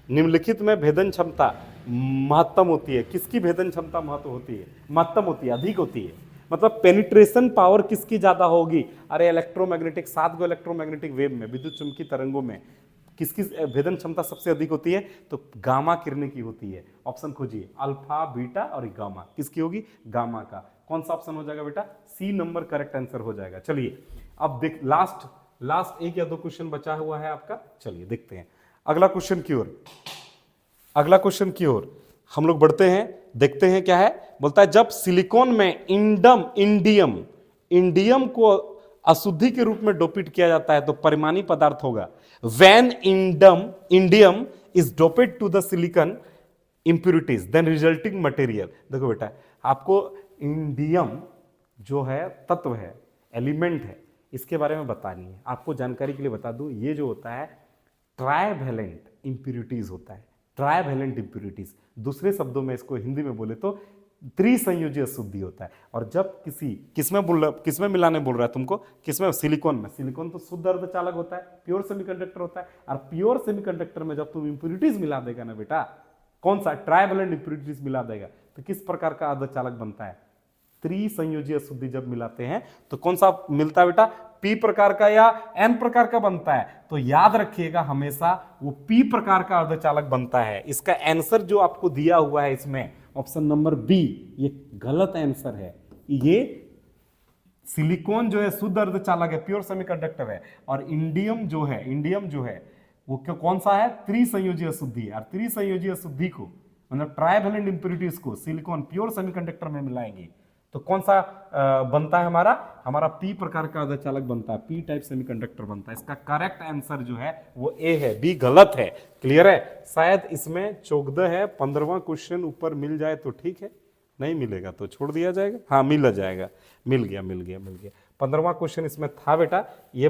निम्नलिखित में भेदन क्षमता महत्तम होती है। किसकी भेदन क्षमता महत्व होती है? महत्तम होती है, अधिक होती है। मतलब पेनिट्रेशन पावर किसकी ज्यादा होगी? अरे इलेक्ट्रोमैग्नेटिक, 7 गो इलेक्ट्रोमैग्नेटिक वेव में, विद्युत चुंबकीय तरंगों में किसकी भेदन क्षमता सबसे अधिक होती है? तो गामा किरणें की होती है। ऑप्शन खोजिए, अल्फा, बीटा और गामा, किसकी होगी? गामा का। कौन सा ऑप्शन हो जाएगा बेटा? सी नंबर करेक्ट आंसर हो जाएगा। चलिए, अब देख लास्ट 1 या 2 क्वेश्चन बचा हुआ है आपका। चलिए देखते हैं अगला क्वेश्चन की ओर। अगला क्वेश्चन की ओर हम लोग बढ़ते हैं, देखते हैं क्या है। बोलता है, जब सिलिकॉन में इंडियम को अशुद्धि के रूप में डोपिट किया जाता है तो परिमाणी पदार्थ होगा। When indium is doped to the silicon impurities then resulting material. देखो बेटा, आपको इंडियम जो है तत्व है, एलिमेंट है, इसके बारे में बतानी है। आपको जानकारी के लिए बता दूं, ये जो होता है ट्राइवैलेंट इंप्यूरिटीज होता है। ट्राइवैलेंट इंप्यूरिटीज, दूसरे शब्दों में इसको हिंदी में बोले तो त्रिसंयोजी अशुद्धि होता है। और जब किसमें मिलाने बोल रहा है तुमको? किसमें? सिलिकॉन में। सिलिकॉन तो शुद्ध अर्धचालक होता है, प्योर सेमीकंडक्टर होता है। और प्योर सेमीकंडक्टर में जब तुम इंप्यूरिटीज मिला देगा ना बेटा, कौन सा? ट्राइवैलेंट इंप्यूरिटीज मिला देगा, तो किस प्रकार का अर्धचालक बनता है? त्रिसंयोजी अशुद्धि जब मिलाते हैं तो कौन सा मिलता है बेटा? पी प्रकार का या एन प्रकार का बनता है? तो याद रखिएगा हमेशा, वो पी प्रकार का अर्धचालक बनता है। इसका आंसर जो आपको दिया हुआ है इसमें, ऑप्शन नंबर बी, ये गलत आंसर है। ये सिलिकॉन जो है शुद्ध अर्धचालक है, प्योर सेमीकंडक्टर है। और इंडियम जो है वो कौन सा है? त्रिसंयोजी अशुद्धि। और त्रिसंयोजी अशुद्धि को, मतलब ट्राइवैलेंट इंप्यूरिटीज को सिलिकॉन प्योर सेमीकंडक्टर में मिलाएंगे तो कौन सा बनता है? हमारा पी प्रकार का अर्धचालक बनता है, पी टाइप सेमीकंडक्टर बनता है। इसका करेक्ट आंसर जो है वो ए है, बी गलत है। क्लियर है? शायद इसमें चौगदह है, 15वां क्वेश्चन ऊपर मिल जाए तो ठीक है, नहीं मिलेगा तो छोड़ दिया जाएगा। हाँ, मिल जाएगा, मिल गया। 15वां क्वेश्चन इसमें था बेटा, ये